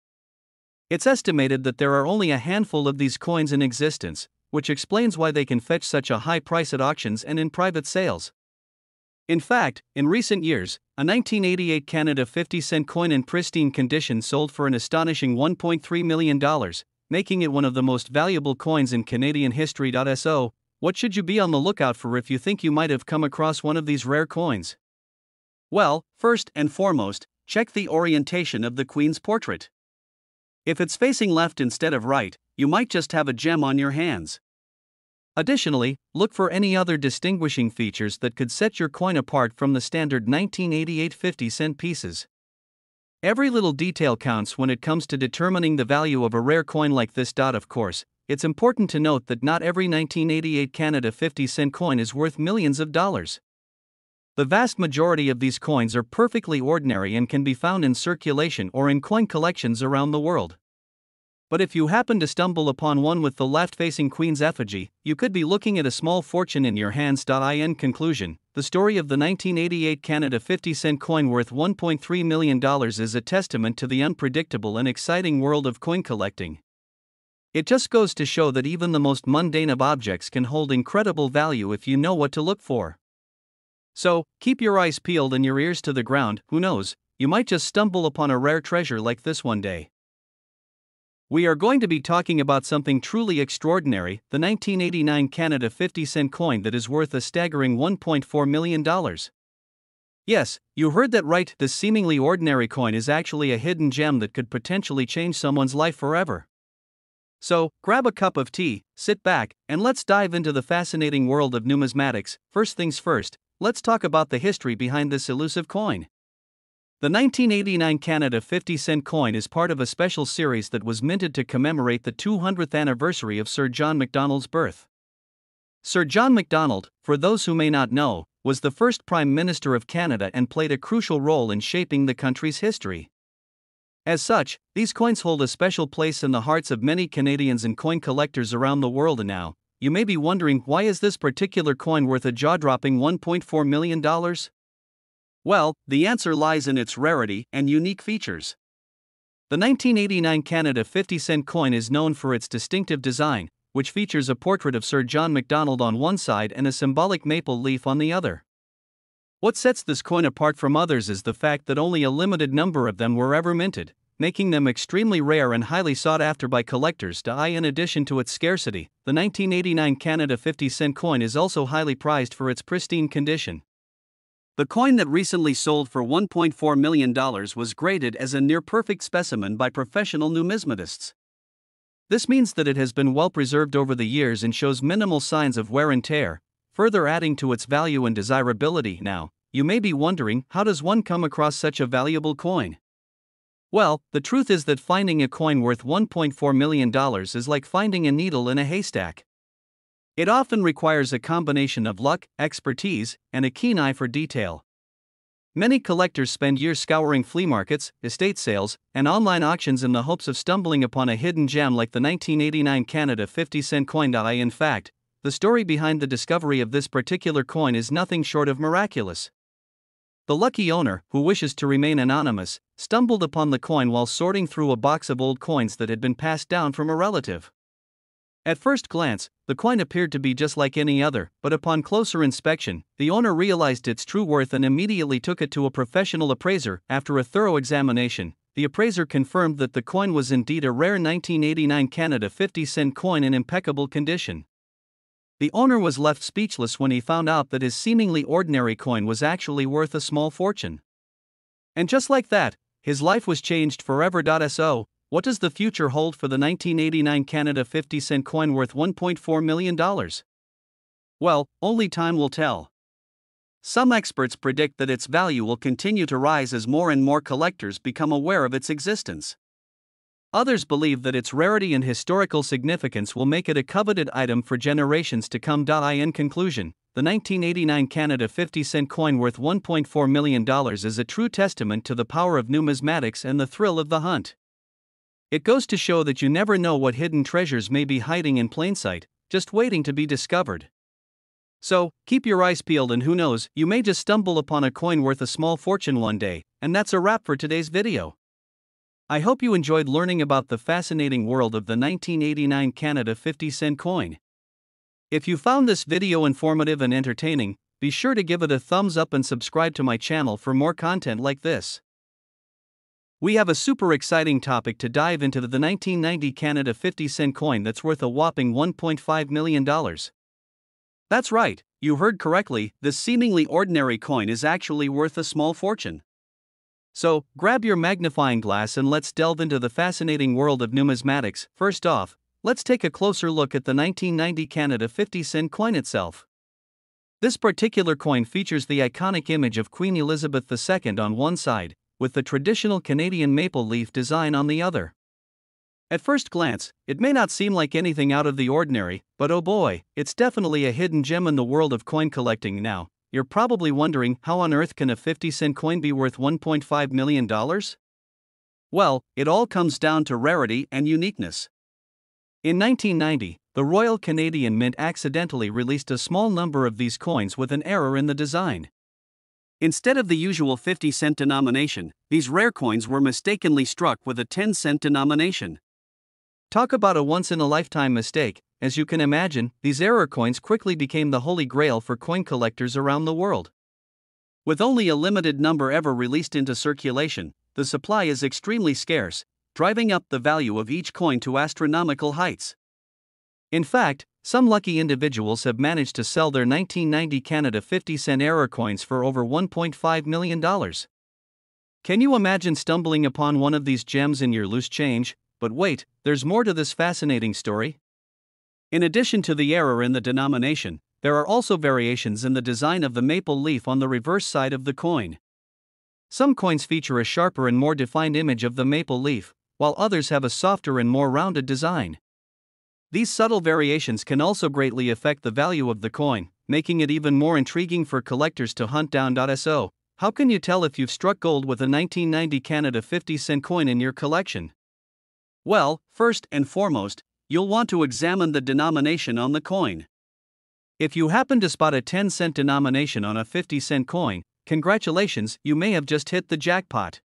It's estimated that there are only a handful of these coins in existence, which explains why they can fetch such a high price at auctions and in private sales. In fact, in recent years, a 1988 Canada 50-cent coin in pristine condition sold for an astonishing $1.3 million, making it one of the most valuable coins in Canadian history. So, what should you be on the lookout for if you think you might have come across one of these rare coins? Well, first and foremost, check the orientation of the Queen's portrait. If it's facing left instead of right, you might just have a gem on your hands. Additionally, look for any other distinguishing features that could set your coin apart from the standard 1988 50-cent pieces. Every little detail counts when it comes to determining the value of a rare coin like this. Of course, it's important to note that not every 1988 Canada 50-cent coin is worth millions of dollars. The vast majority of these coins are perfectly ordinary and can be found in circulation or in coin collections around the world. But if you happen to stumble upon one with the left-facing Queen's effigy, you could be looking at a small fortune in your hands. In conclusion, the story of the 1988 Canada 50-cent coin worth $1.3 million is a testament to the unpredictable and exciting world of coin collecting. It just goes to show that even the most mundane of objects can hold incredible value if you know what to look for. So, keep your eyes peeled and your ears to the ground. Who knows, you might just stumble upon a rare treasure like this one day. We are going to be talking about something truly extraordinary, the 1989 Canada 50-cent coin that is worth a staggering $1.4 million. Yes, you heard that right, this seemingly ordinary coin is actually a hidden gem that could potentially change someone's life forever. So, grab a cup of tea, sit back, and let's dive into the fascinating world of numismatics. First things first, let's talk about the history behind this elusive coin. The 1989 Canada 50-cent coin is part of a special series that was minted to commemorate the 200th anniversary of Sir John Macdonald's birth. Sir John Macdonald, for those who may not know, was the first Prime Minister of Canada and played a crucial role in shaping the country's history. As such, these coins hold a special place in the hearts of many Canadians and coin collectors around the world. And now, you may be wondering, why is this particular coin worth a jaw-dropping $1.4 million? Well, the answer lies in its rarity and unique features. The 1989 Canada 50-cent coin is known for its distinctive design, which features a portrait of Sir John Macdonald on one side and a symbolic maple leaf on the other. What sets this coin apart from others is the fact that only a limited number of them were ever minted, making them extremely rare and highly sought after by collectors. In addition to its scarcity, the 1989 Canada 50-cent coin is also highly prized for its pristine condition. The coin that recently sold for $1.4 million was graded as a near-perfect specimen by professional numismatists. This means that it has been well preserved over the years and shows minimal signs of wear and tear, further adding to its value and desirability. Now, you may be wondering, how does one come across such a valuable coin? Well, the truth is that finding a coin worth $1.4 million is like finding a needle in a haystack. It often requires a combination of luck, expertise, and a keen eye for detail. Many collectors spend years scouring flea markets, estate sales, and online auctions in the hopes of stumbling upon a hidden gem like the 1989 Canada 50-cent coin. In fact, the story behind the discovery of this particular coin is nothing short of miraculous. The lucky owner, who wishes to remain anonymous, stumbled upon the coin while sorting through a box of old coins that had been passed down from a relative. At first glance, the coin appeared to be just like any other, but upon closer inspection, the owner realized its true worth and immediately took it to a professional appraiser. After a thorough examination, the appraiser confirmed that the coin was indeed a rare 1989 Canada 50-cent coin in impeccable condition. The owner was left speechless when he found out that his seemingly ordinary coin was actually worth a small fortune. And just like that, his life was changed forever. So, what does the future hold for the 1989 Canada 50-cent coin worth $1.4 million? Well, only time will tell. Some experts predict that its value will continue to rise as more and more collectors become aware of its existence. Others believe that its rarity and historical significance will make it a coveted item for generations to come. In conclusion, the 1989 Canada 50-cent coin worth $1.4 million is a true testament to the power of numismatics and the thrill of the hunt. It goes to show that you never know what hidden treasures may be hiding in plain sight, just waiting to be discovered. So, keep your eyes peeled, and who knows, you may just stumble upon a coin worth a small fortune one day. And that's a wrap for today's video. I hope you enjoyed learning about the fascinating world of the 1989 Canada 50-cent coin. If you found this video informative and entertaining, be sure to give it a thumbs up and subscribe to my channel for more content like this. We have a super exciting topic to dive into: the 1990 Canada 50-cent coin that's worth a whopping $1.5 million. That's right, you heard correctly, this seemingly ordinary coin is actually worth a small fortune. So, grab your magnifying glass and let's delve into the fascinating world of numismatics. First off, let's take a closer look at the 1990 Canada 50-cent coin itself. This particular coin features the iconic image of Queen Elizabeth II on one side, with the traditional Canadian maple leaf design on the other. At first glance, it may not seem like anything out of the ordinary, but oh boy, it's definitely a hidden gem in the world of coin collecting. Now, you're probably wondering, how on earth can a 50-cent coin be worth $1.5 million? Well, it all comes down to rarity and uniqueness. In 1990, the Royal Canadian Mint accidentally released a small number of these coins with an error in the design. Instead of the usual 50-cent denomination, these rare coins were mistakenly struck with a 10-cent denomination. Talk about a once-in-a-lifetime mistake. As you can imagine, these error coins quickly became the holy grail for coin collectors around the world. With only a limited number ever released into circulation, the supply is extremely scarce, driving up the value of each coin to astronomical heights. In fact, some lucky individuals have managed to sell their 1990 Canada 50-cent error coins for over $1.5 million. Can you imagine stumbling upon one of these gems in your loose change? But wait, there's more to this fascinating story. In addition to the error in the denomination, there are also variations in the design of the maple leaf on the reverse side of the coin. Some coins feature a sharper and more defined image of the maple leaf, while others have a softer and more rounded design. These subtle variations can also greatly affect the value of the coin, making it even more intriguing for collectors to hunt down. So, how can you tell if you've struck gold with a 1990 Canada 50-cent coin in your collection? Well, first and foremost, you'll want to examine the denomination on the coin. If you happen to spot a 10-cent denomination on a 50-cent coin, congratulations, you may have just hit the jackpot.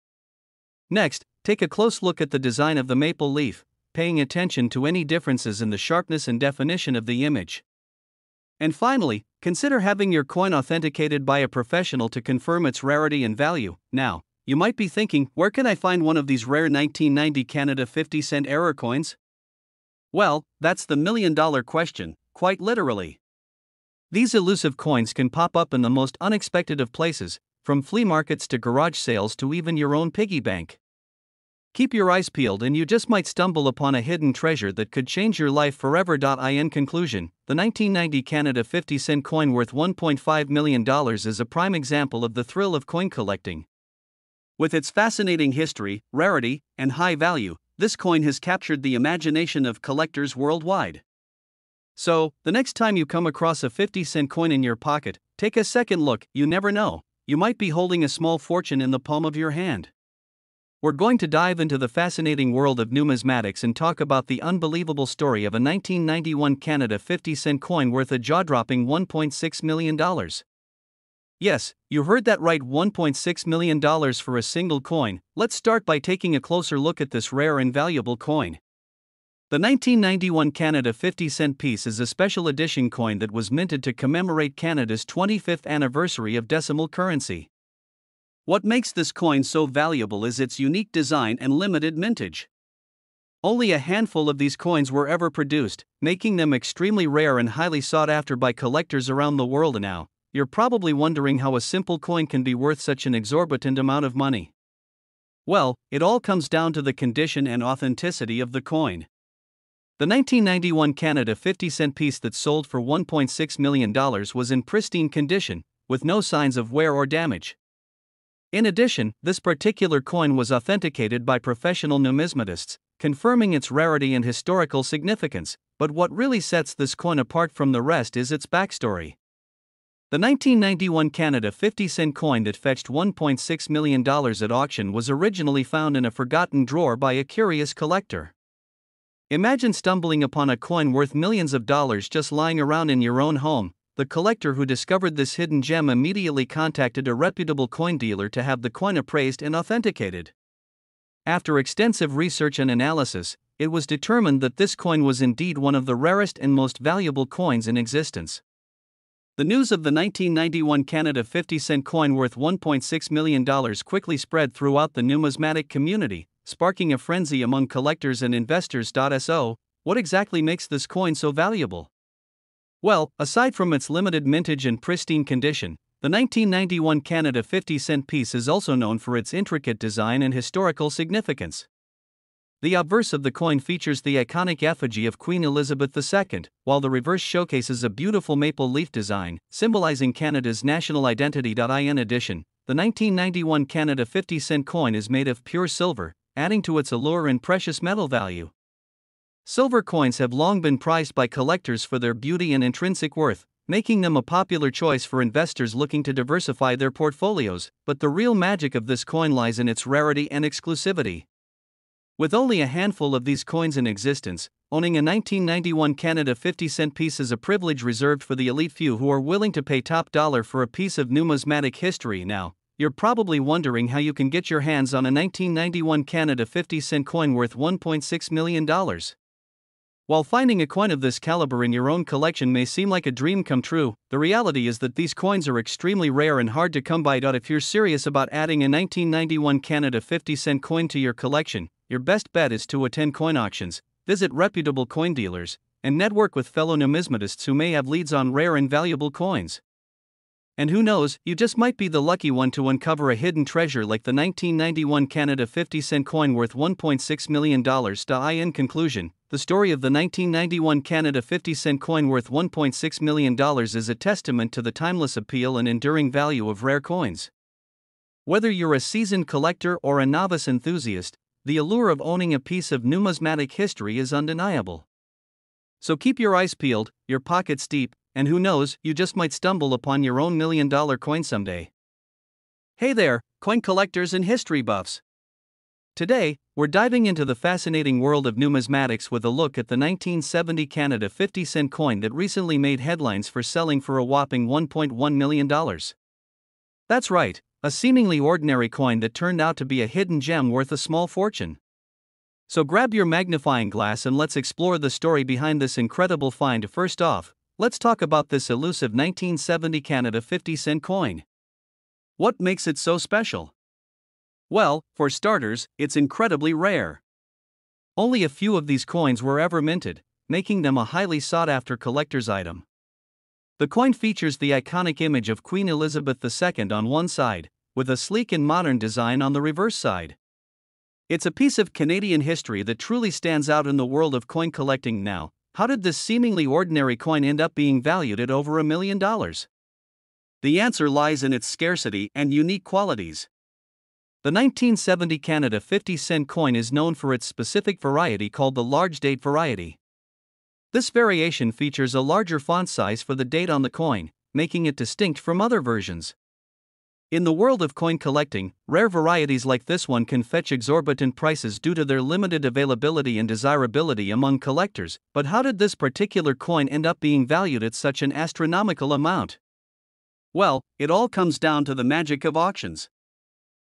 Next, take a close look at the design of the maple leaf, paying attention to any differences in the sharpness and definition of the image. And finally, consider having your coin authenticated by a professional to confirm its rarity and value. Now, you might be thinking, where can I find one of these rare 1990 Canada 50-cent error coins? Well, that's the million-dollar question, quite literally. These elusive coins can pop up in the most unexpected of places, from flea markets to garage sales to even your own piggy bank. Keep your eyes peeled and you just might stumble upon a hidden treasure that could change your life forever. In conclusion, the 1990 Canada 50-cent coin worth $1.5 million is a prime example of the thrill of coin collecting. With its fascinating history, rarity, and high value, this coin has captured the imagination of collectors worldwide. So, the next time you come across a 50-cent coin in your pocket, take a second look. You never know, you might be holding a small fortune in the palm of your hand. We're going to dive into the fascinating world of numismatics and talk about the unbelievable story of a 1991 Canada 50-cent coin worth a jaw-dropping $1.6 million. Yes, you heard that right, $1.6 million for a single coin. Let's start by taking a closer look at this rare and valuable coin. The 1991 Canada 50-cent piece is a special edition coin that was minted to commemorate Canada's 25th anniversary of decimal currency. What makes this coin so valuable is its unique design and limited mintage. Only a handful of these coins were ever produced, making them extremely rare and highly sought after by collectors around the world. Now, you're probably wondering how a simple coin can be worth such an exorbitant amount of money. Well, it all comes down to the condition and authenticity of the coin. The 1991 Canada 50-cent piece that sold for $1.6 million was in pristine condition, with no signs of wear or damage. In addition, this particular coin was authenticated by professional numismatists, confirming its rarity and historical significance. But what really sets this coin apart from the rest is its backstory. The 1991 Canada 50-cent coin that fetched $1.6 million at auction was originally found in a forgotten drawer by a curious collector. Imagine stumbling upon a coin worth millions of dollars just lying around in your own home. The collector who discovered this hidden gem immediately contacted a reputable coin dealer to have the coin appraised and authenticated. After extensive research and analysis, it was determined that this coin was indeed one of the rarest and most valuable coins in existence. The news of the 1991 Canada 50-cent coin worth $1.6 million quickly spread throughout the numismatic community, sparking a frenzy among collectors and investors. So, what exactly makes this coin so valuable? Well, aside from its limited mintage and pristine condition, the 1991 Canada 50-cent piece is also known for its intricate design and historical significance. The obverse of the coin features the iconic effigy of Queen Elizabeth II, while the reverse showcases a beautiful maple leaf design, symbolizing Canada's national identity. In addition, the 1991 Canada 50-cent coin is made of pure silver, adding to its allure and precious metal value. Silver coins have long been prized by collectors for their beauty and intrinsic worth, making them a popular choice for investors looking to diversify their portfolios. But the real magic of this coin lies in its rarity and exclusivity. With only a handful of these coins in existence, owning a 1991 Canada 50-cent piece is a privilege reserved for the elite few who are willing to pay top dollar for a piece of numismatic history. Now, you're probably wondering how you can get your hands on a 1991 Canada 50-cent coin worth $1.6 million. While finding a coin of this caliber in your own collection may seem like a dream come true, the reality is that these coins are extremely rare and hard to come by. If you're serious about adding a 1991 Canada 50-cent coin to your collection, your best bet is to attend coin auctions, visit reputable coin dealers, and network with fellow numismatists who may have leads on rare and valuable coins. And who knows, you just might be the lucky one to uncover a hidden treasure like the 1991 Canada 50-cent coin worth $1.6 million. In conclusion, the story of the 1991 Canada 50-cent coin worth $1.6 million is a testament to the timeless appeal and enduring value of rare coins. Whether you're a seasoned collector or a novice enthusiast, the allure of owning a piece of numismatic history is undeniable. So keep your eyes peeled, your pockets deep, and who knows, you just might stumble upon your own $1 million coin someday. Hey there, coin collectors and history buffs! Today, we're diving into the fascinating world of numismatics with a look at the 1970 Canada 50-cent coin that recently made headlines for selling for a whopping $1.1 million. That's right, a seemingly ordinary coin that turned out to be a hidden gem worth a small fortune. So grab your magnifying glass and let's explore the story behind this incredible find. First off, let's talk about this elusive 1970 Canada 50-cent coin. What makes it so special? Well, for starters, it's incredibly rare. Only a few of these coins were ever minted, making them a highly sought-after collector's item. The coin features the iconic image of Queen Elizabeth II on one side, with a sleek and modern design on the reverse side. It's a piece of Canadian history that truly stands out in the world of coin collecting. Now, how did this seemingly ordinary coin end up being valued at over $1 million? The answer lies in its scarcity and unique qualities. The 1970 Canada 50-cent coin is known for its specific variety called the large date variety. This variation features a larger font size for the date on the coin, making it distinct from other versions. In the world of coin collecting, rare varieties like this one can fetch exorbitant prices due to their limited availability and desirability among collectors. But how did this particular coin end up being valued at such an astronomical amount? Well, it all comes down to the magic of auctions.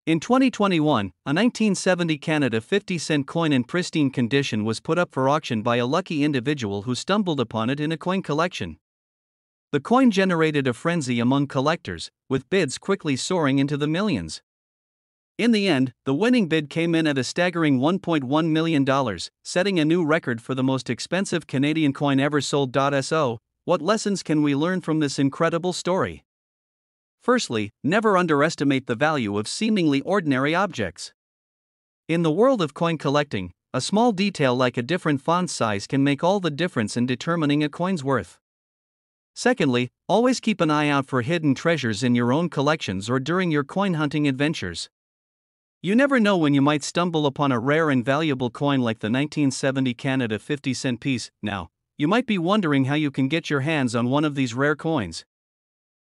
In 2021, a 1970 Canada 50-cent coin in pristine condition was put up for auction by a lucky individual who stumbled upon it in a coin collection. The coin generated a frenzy among collectors, with bids quickly soaring into the millions. In the end, the winning bid came in at a staggering $1.1 million, setting a new record for the most expensive Canadian coin ever sold. So, what lessons can we learn from this incredible story? Firstly, never underestimate the value of seemingly ordinary objects. In the world of coin collecting, a small detail like a different font size can make all the difference in determining a coin's worth. Secondly, always keep an eye out for hidden treasures in your own collections or during your coin hunting adventures. You never know when you might stumble upon a rare and valuable coin like the 1970 Canada 50-cent piece. Now, you might be wondering how you can get your hands on one of these rare coins.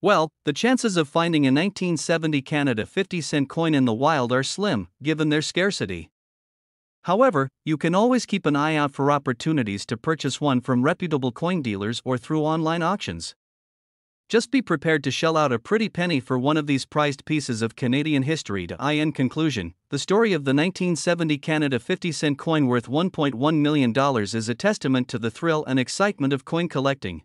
Well, the chances of finding a 1970 Canada 50-cent coin in the wild are slim, given their scarcity. However, you can always keep an eye out for opportunities to purchase one from reputable coin dealers or through online auctions. Just be prepared to shell out a pretty penny for one of these prized pieces of Canadian history. In conclusion, the story of the 1970 Canada 50-cent coin worth $1.1 million is a testament to the thrill and excitement of coin collecting.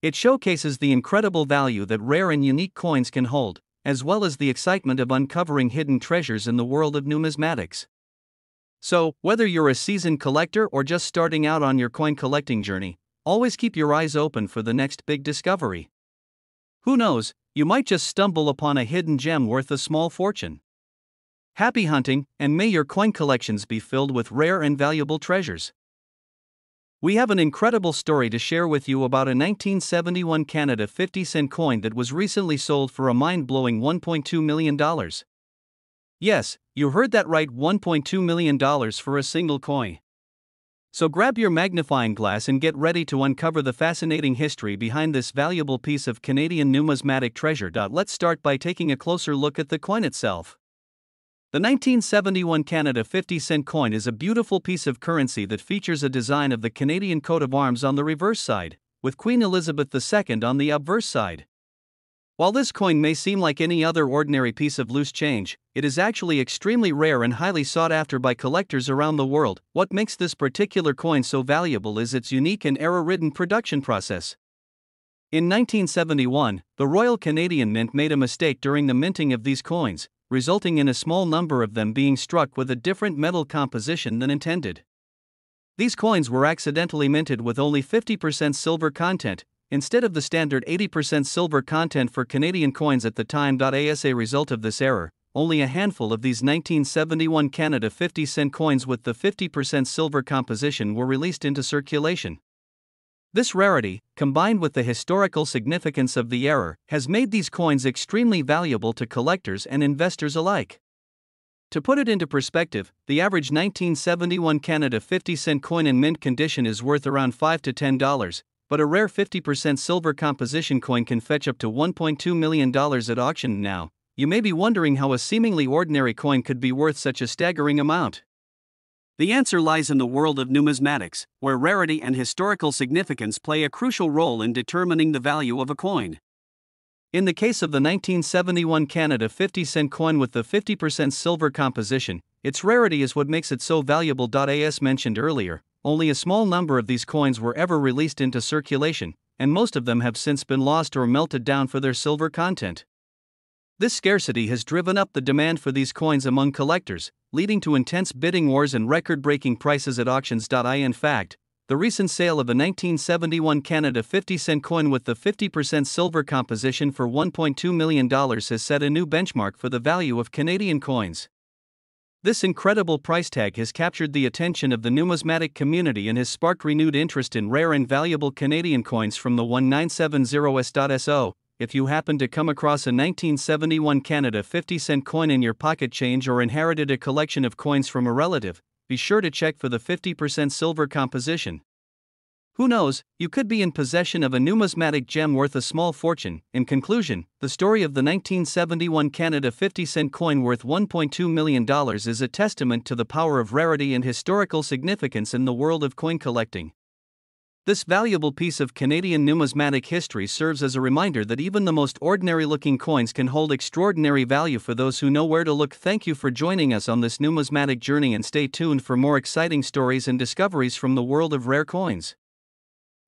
It showcases the incredible value that rare and unique coins can hold, as well as the excitement of uncovering hidden treasures in the world of numismatics. So, whether you're a seasoned collector or just starting out on your coin collecting journey, always keep your eyes open for the next big discovery. Who knows, you might just stumble upon a hidden gem worth a small fortune. Happy hunting, and may your coin collections be filled with rare and valuable treasures. We have an incredible story to share with you about a 1971 Canada 50-cent coin that was recently sold for a mind-blowing $1.2 million. Yes, you heard that right, $1.2 million for a single coin. So grab your magnifying glass and get ready to uncover the fascinating history behind this valuable piece of Canadian numismatic treasure. Let's start by taking a closer look at the coin itself. The 1971 Canada 50-cent coin is a beautiful piece of currency that features a design of the Canadian coat of arms on the reverse side, with Queen Elizabeth II on the obverse side. While this coin may seem like any other ordinary piece of loose change, it is actually extremely rare and highly sought after by collectors around the world. What makes this particular coin so valuable is its unique and error-ridden production process. In 1971, the Royal Canadian Mint made a mistake during the minting of these coins, resulting in a small number of them being struck with a different metal composition than intended. These coins were accidentally minted with only 50% silver content, instead of the standard 80% silver content for Canadian coins at the time. As a result of this error, only a handful of these 1971 Canada 50-cent coins with the 50% silver composition were released into circulation. This rarity, combined with the historical significance of the error, has made these coins extremely valuable to collectors and investors alike. To put it into perspective, the average 1971 Canada 50-cent coin in mint condition is worth around $5 to $10. But a rare 50% silver composition coin can fetch up to $1.2 million at auction. Now, you may be wondering how a seemingly ordinary coin could be worth such a staggering amount. The answer lies in the world of numismatics, where rarity and historical significance play a crucial role in determining the value of a coin. In the case of the 1971 Canada 50-cent coin with the 50% silver composition, its rarity is what makes it so valuable. As mentioned earlier, only a small number of these coins were ever released into circulation, and most of them have since been lost or melted down for their silver content. This scarcity has driven up the demand for these coins among collectors, leading to intense bidding wars and record-breaking prices at auctions. In fact, the recent sale of the 1971 Canada 50-cent coin with the 50% silver composition for $1.2 million has set a new benchmark for the value of Canadian coins. This incredible price tag has captured the attention of the numismatic community and has sparked renewed interest in rare and valuable Canadian coins from the 1970s. If you happen to come across a 1971 Canada 50-cent coin in your pocket change or inherited a collection of coins from a relative, be sure to check for the 50% silver composition. Who knows, you could be in possession of a numismatic gem worth a small fortune. In conclusion, the story of the 1971 Canada 50-cent coin worth $1.2 million is a testament to the power of rarity and historical significance in the world of coin collecting. This valuable piece of Canadian numismatic history serves as a reminder that even the most ordinary-looking coins can hold extraordinary value for those who know where to look. Thank you for joining us on this numismatic journey, and stay tuned for more exciting stories and discoveries from the world of rare coins.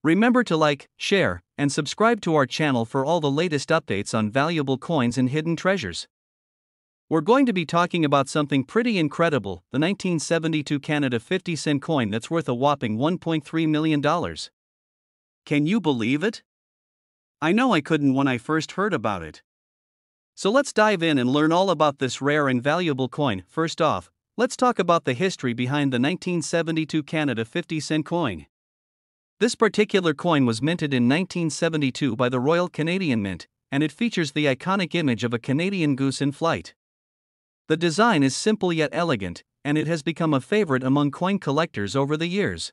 Remember to like, share, and subscribe to our channel for all the latest updates on valuable coins and hidden treasures. We're going to be talking about something pretty incredible, the 1972 Canada 50-cent coin that's worth a whopping $1.3 million. Can you believe it? I know I couldn't when I first heard about it. So let's dive in and learn all about this rare and valuable coin. First off, let's talk about the history behind the 1972 Canada 50-cent coin. This particular coin was minted in 1972 by the Royal Canadian Mint, and it features the iconic image of a Canadian goose in flight. The design is simple yet elegant, and it has become a favorite among coin collectors over the years.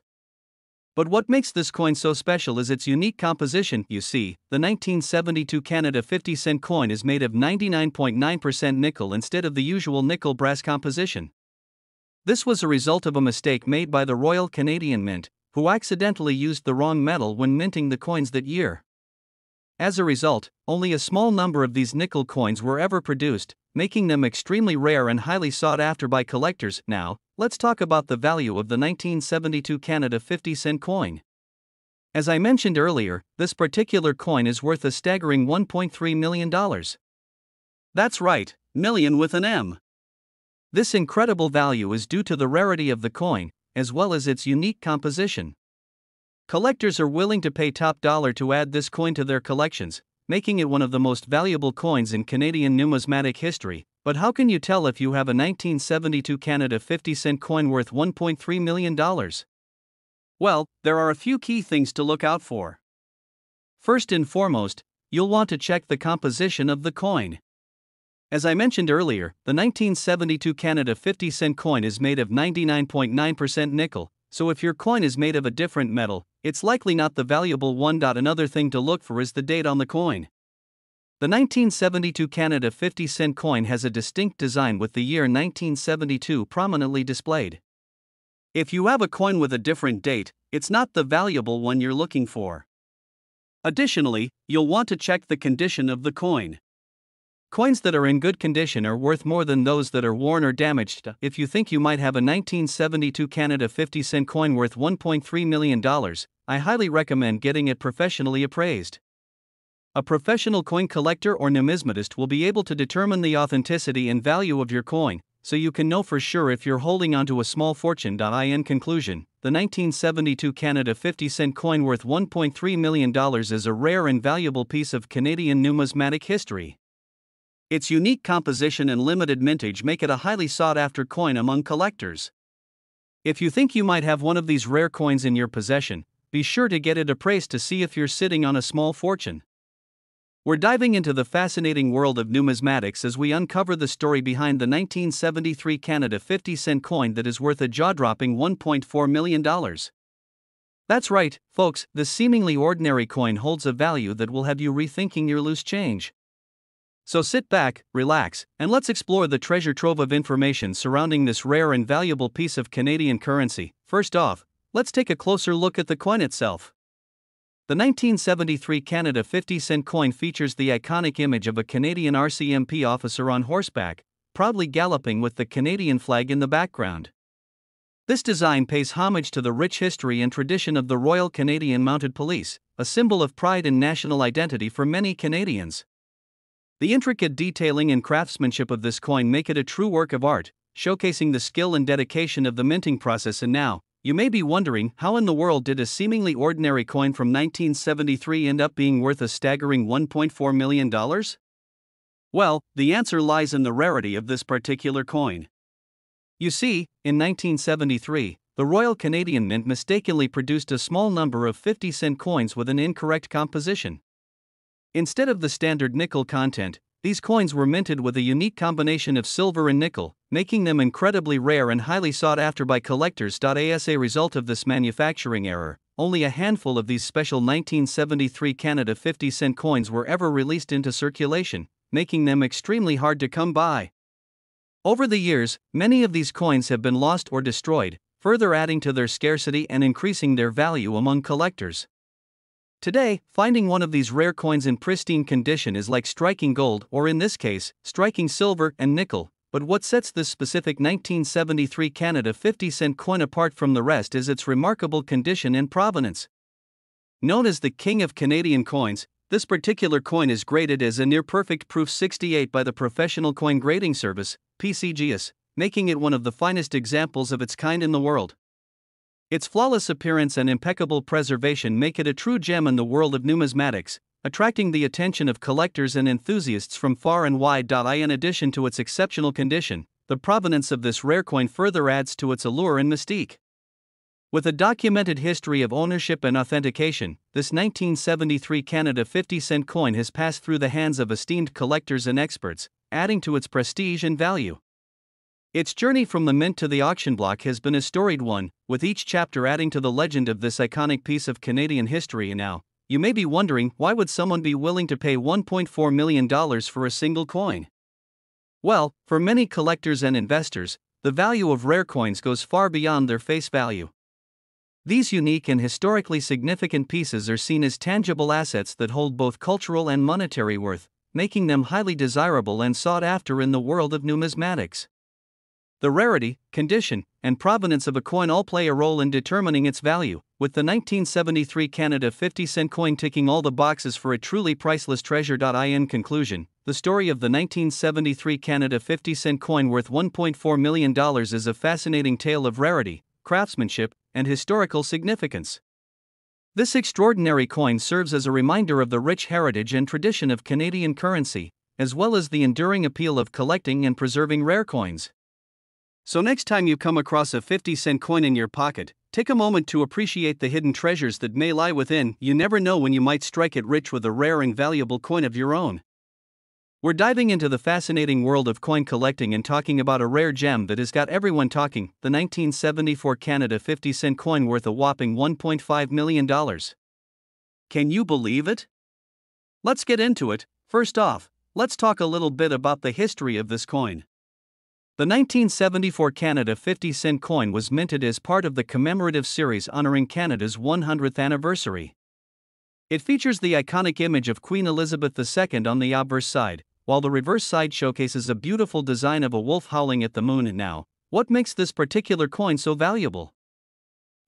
But what makes this coin so special is its unique composition. You see, the 1972 Canada 50-cent coin is made of 99.9% nickel instead of the usual nickel-brass composition. This was a result of a mistake made by the Royal Canadian Mint, who accidentally used the wrong metal when minting the coins that year. As a result, only a small number of these nickel coins were ever produced, making them extremely rare and highly sought after by collectors. Now, let's talk about the value of the 1972 Canada 50-cent coin. As I mentioned earlier, this particular coin is worth a staggering $1.3 million. That's right, million with an M. This incredible value is due to the rarity of the coin, as well as its unique composition. Collectors are willing to pay top dollar to add this coin to their collections, making it one of the most valuable coins in Canadian numismatic history. But how can you tell if you have a 1972 Canada 50-cent coin worth $1.3 million? Well, there are a few key things to look out for. First and foremost, you'll want to check the composition of the coin. As I mentioned earlier, the 1972 Canada 50-cent coin is made of 99.9% nickel, so if your coin is made of a different metal, it's likely not the valuable one. Another thing to look for is the date on the coin. The 1972 Canada 50-cent coin has a distinct design with the year 1972 prominently displayed. If you have a coin with a different date, it's not the valuable one you're looking for. Additionally, you'll want to check the condition of the coin. Coins that are in good condition are worth more than those that are worn or damaged. If you think you might have a 1972 Canada 50-cent coin worth $1.3 million, I highly recommend getting it professionally appraised. A professional coin collector or numismatist will be able to determine the authenticity and value of your coin, so you can know for sure if you're holding onto a small fortune. In conclusion, the 1972 Canada 50-cent coin worth $1.3 million is a rare and valuable piece of Canadian numismatic history. Its unique composition and limited mintage make it a highly sought-after coin among collectors. If you think you might have one of these rare coins in your possession, be sure to get it appraised to see if you're sitting on a small fortune. We're diving into the fascinating world of numismatics as we uncover the story behind the 1973 Canada 50-cent coin that is worth a jaw-dropping $1.4 million. That's right, folks, this seemingly ordinary coin holds a value that will have you rethinking your loose change. So sit back, relax, and let's explore the treasure trove of information surrounding this rare and valuable piece of Canadian currency. First off, let's take a closer look at the coin itself. The 1973 Canada 50-cent coin features the iconic image of a Canadian RCMP officer on horseback, proudly galloping with the Canadian flag in the background. This design pays homage to the rich history and tradition of the Royal Canadian Mounted Police, a symbol of pride and national identity for many Canadians. The intricate detailing and craftsmanship of this coin make it a true work of art, showcasing the skill and dedication of the minting process. And now, you may be wondering, how in the world did a seemingly ordinary coin from 1973 end up being worth a staggering $1.4 million? Well, the answer lies in the rarity of this particular coin. You see, in 1973, the Royal Canadian Mint mistakenly produced a small number of 50-cent coins with an incorrect composition. Instead of the standard nickel content, these coins were minted with a unique combination of silver and nickel, making them incredibly rare and highly sought after by collectors. As a result of this manufacturing error, only a handful of these special 1973 Canada 50-cent coins were ever released into circulation, making them extremely hard to come by. Over the years, many of these coins have been lost or destroyed, further adding to their scarcity and increasing their value among collectors. Today, finding one of these rare coins in pristine condition is like striking gold, or in this case, striking silver and nickel. But what sets this specific 1973 Canada 50-cent coin apart from the rest is its remarkable condition and provenance. Known as the King of Canadian Coins, this particular coin is graded as a near-perfect proof 68 by the Professional Coin Grading Service, PCGS, making it one of the finest examples of its kind in the world. Its flawless appearance and impeccable preservation make it a true gem in the world of numismatics, attracting the attention of collectors and enthusiasts from far and wide. In addition to its exceptional condition, the provenance of this rare coin further adds to its allure and mystique. With a documented history of ownership and authentication, this 1973 Canada 50-cent coin has passed through the hands of esteemed collectors and experts, adding to its prestige and value. Its journey from the mint to the auction block has been a storied one, with each chapter adding to the legend of this iconic piece of Canadian history. And now, you may be wondering, why would someone be willing to pay $1.4 million for a single coin? Well, for many collectors and investors, the value of rare coins goes far beyond their face value. These unique and historically significant pieces are seen as tangible assets that hold both cultural and monetary worth, making them highly desirable and sought after in the world of numismatics. The rarity, condition, and provenance of a coin all play a role in determining its value, with the 1973 Canada 50-cent coin ticking all the boxes for a truly priceless treasure. In conclusion, the story of the 1973 Canada 50-cent coin worth $1.4 million is a fascinating tale of rarity, craftsmanship, and historical significance. This extraordinary coin serves as a reminder of the rich heritage and tradition of Canadian currency, as well as the enduring appeal of collecting and preserving rare coins. So next time you come across a 50-cent coin in your pocket, take a moment to appreciate the hidden treasures that may lie within. You never know when you might strike it rich with a rare and valuable coin of your own. We're diving into the fascinating world of coin collecting and talking about a rare gem that has got everyone talking, the 1974 Canada 50-cent coin worth a whopping $1.5 million. Can you believe it? Let's get into it. First off, let's talk a little bit about the history of this coin. The 1974 Canada 50-cent coin was minted as part of the commemorative series honoring Canada's 100th anniversary. It features the iconic image of Queen Elizabeth II on the obverse side, while the reverse side showcases a beautiful design of a wolf howling at the moon. And now, what makes this particular coin so valuable?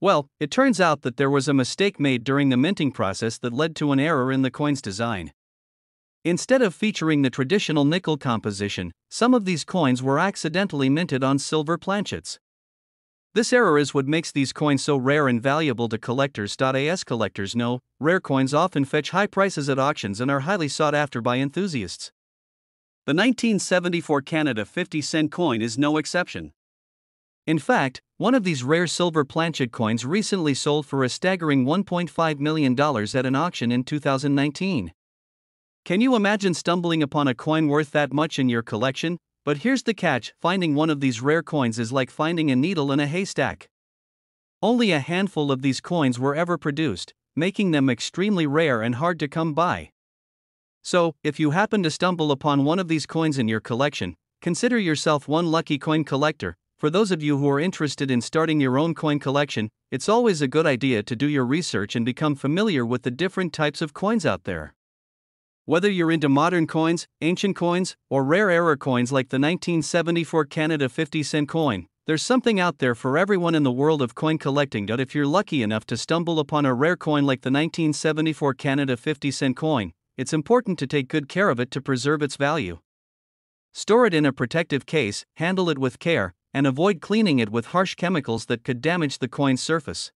Well, it turns out that there was a mistake made during the minting process that led to an error in the coin's design. Instead of featuring the traditional nickel composition, some of these coins were accidentally minted on silver planchets. This error is what makes these coins so rare and valuable to collectors. As collectors know, rare coins often fetch high prices at auctions and are highly sought after by enthusiasts. The 1974 Canada 50-cent coin is no exception. In fact, one of these rare silver planchet coins recently sold for a staggering $1.5 million at an auction in 2019. Can you imagine stumbling upon a coin worth that much in your collection? But here's the catch: finding one of these rare coins is like finding a needle in a haystack. Only a handful of these coins were ever produced, making them extremely rare and hard to come by. So, if you happen to stumble upon one of these coins in your collection, consider yourself one lucky coin collector. For those of you who are interested in starting your own coin collection, it's always a good idea to do your research and become familiar with the different types of coins out there. Whether you're into modern coins, ancient coins, or rare era coins like the 1974 Canada 50-cent coin, there's something out there for everyone in the world of coin collecting. If you're lucky enough to stumble upon a rare coin like the 1974 Canada 50-cent coin, it's important to take good care of it to preserve its value. Store it in a protective case, handle it with care, and avoid cleaning it with harsh chemicals that could damage the coin's surface.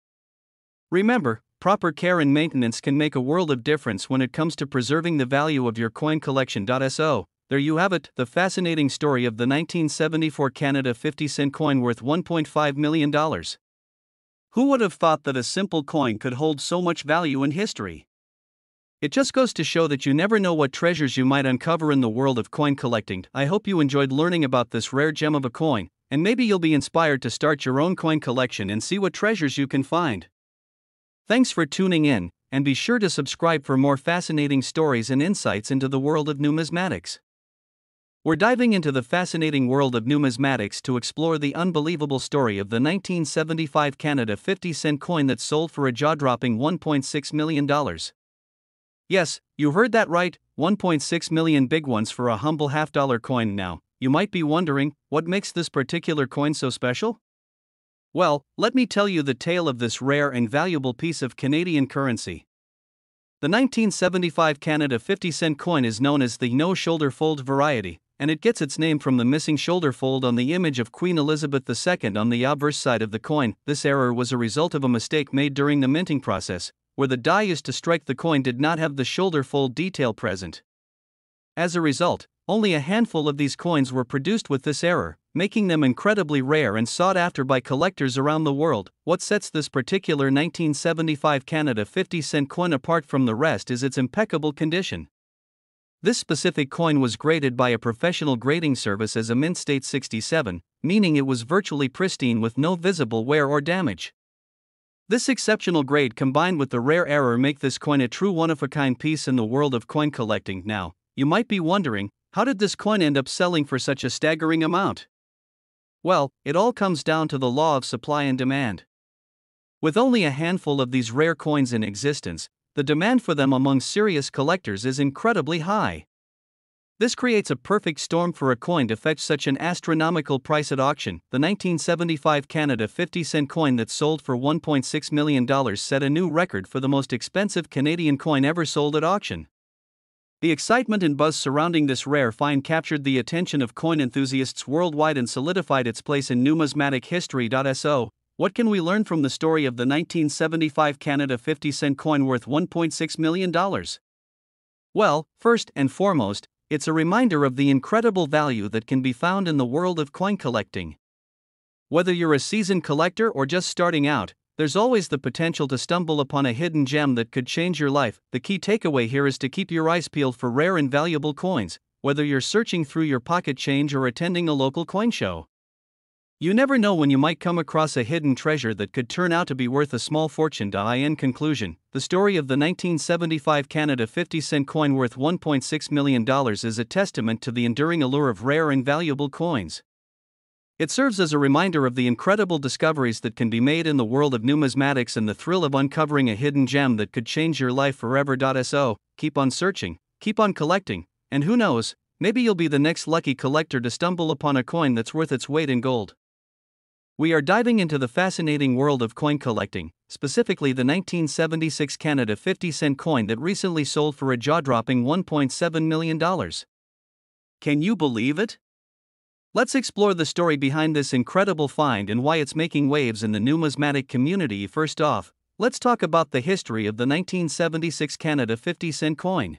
Remember, proper care and maintenance can make a world of difference when it comes to preserving the value of your coin collection. So, there you have it, the fascinating story of the 1974 Canada 50-cent coin worth $1.5 million. Who would have thought that a simple coin could hold so much value in history? It just goes to show that you never know what treasures you might uncover in the world of coin collecting. I hope you enjoyed learning about this rare gem of a coin, and maybe you'll be inspired to start your own coin collection and see what treasures you can find. Thanks for tuning in, and be sure to subscribe for more fascinating stories and insights into the world of numismatics. We're diving into the fascinating world of numismatics to explore the unbelievable story of the 1975 Canada 50-cent coin that sold for a jaw-dropping $1.6 million. Yes, you heard that right, 1.6 million big ones for a humble half-dollar coin. Now, you might be wondering, what makes this particular coin so special? Well, let me tell you the tale of this rare and valuable piece of Canadian currency. The 1975 Canada 50-cent coin is known as the no-shoulder fold variety, and it gets its name from the missing shoulder fold on the image of Queen Elizabeth II on the obverse side of the coin. This error was a result of a mistake made during the minting process, where the die used to strike the coin did not have the shoulder fold detail present. As a result, only a handful of these coins were produced with this error, making them incredibly rare and sought after by collectors around the world. What sets this particular 1975 Canada 50-cent coin apart from the rest is its impeccable condition. This specific coin was graded by a professional grading service as a mint state 67, meaning it was virtually pristine with no visible wear or damage. This exceptional grade combined with the rare error make this coin a true one-of-a-kind piece in the world of coin collecting. Now, you might be wondering, how did this coin end up selling for such a staggering amount? Well, it all comes down to the law of supply and demand. With only a handful of these rare coins in existence, the demand for them among serious collectors is incredibly high. This creates a perfect storm for a coin to fetch such an astronomical price at auction. The 1975 Canada 50-cent coin that sold for $1.6 million set a new record for the most expensive Canadian coin ever sold at auction. The excitement and buzz surrounding this rare find captured the attention of coin enthusiasts worldwide and solidified its place in numismatic history. So, what can we learn from the story of the 1975 Canada 50-cent coin worth $1.6 million? Well, first and foremost, it's a reminder of the incredible value that can be found in the world of coin collecting. Whether you're a seasoned collector or just starting out, there's always the potential to stumble upon a hidden gem that could change your life. The key takeaway here is to keep your eyes peeled for rare and valuable coins, whether you're searching through your pocket change or attending a local coin show. You never know when you might come across a hidden treasure that could turn out to be worth a small fortune. In conclusion, the story of the 1975 Canada 50-cent coin worth $1.6 million is a testament to the enduring allure of rare and valuable coins. It serves as a reminder of the incredible discoveries that can be made in the world of numismatics and the thrill of uncovering a hidden gem that could change your life forever. So, keep on searching, keep on collecting, and who knows, maybe you'll be the next lucky collector to stumble upon a coin that's worth its weight in gold. We are diving into the fascinating world of coin collecting, specifically the 1976 Canada 50-cent coin that recently sold for a jaw-dropping $1.7 million. Can you believe it? Let's explore the story behind this incredible find and why it's making waves in the numismatic community. First off, let's talk about the history of the 1976 Canada 50-cent coin.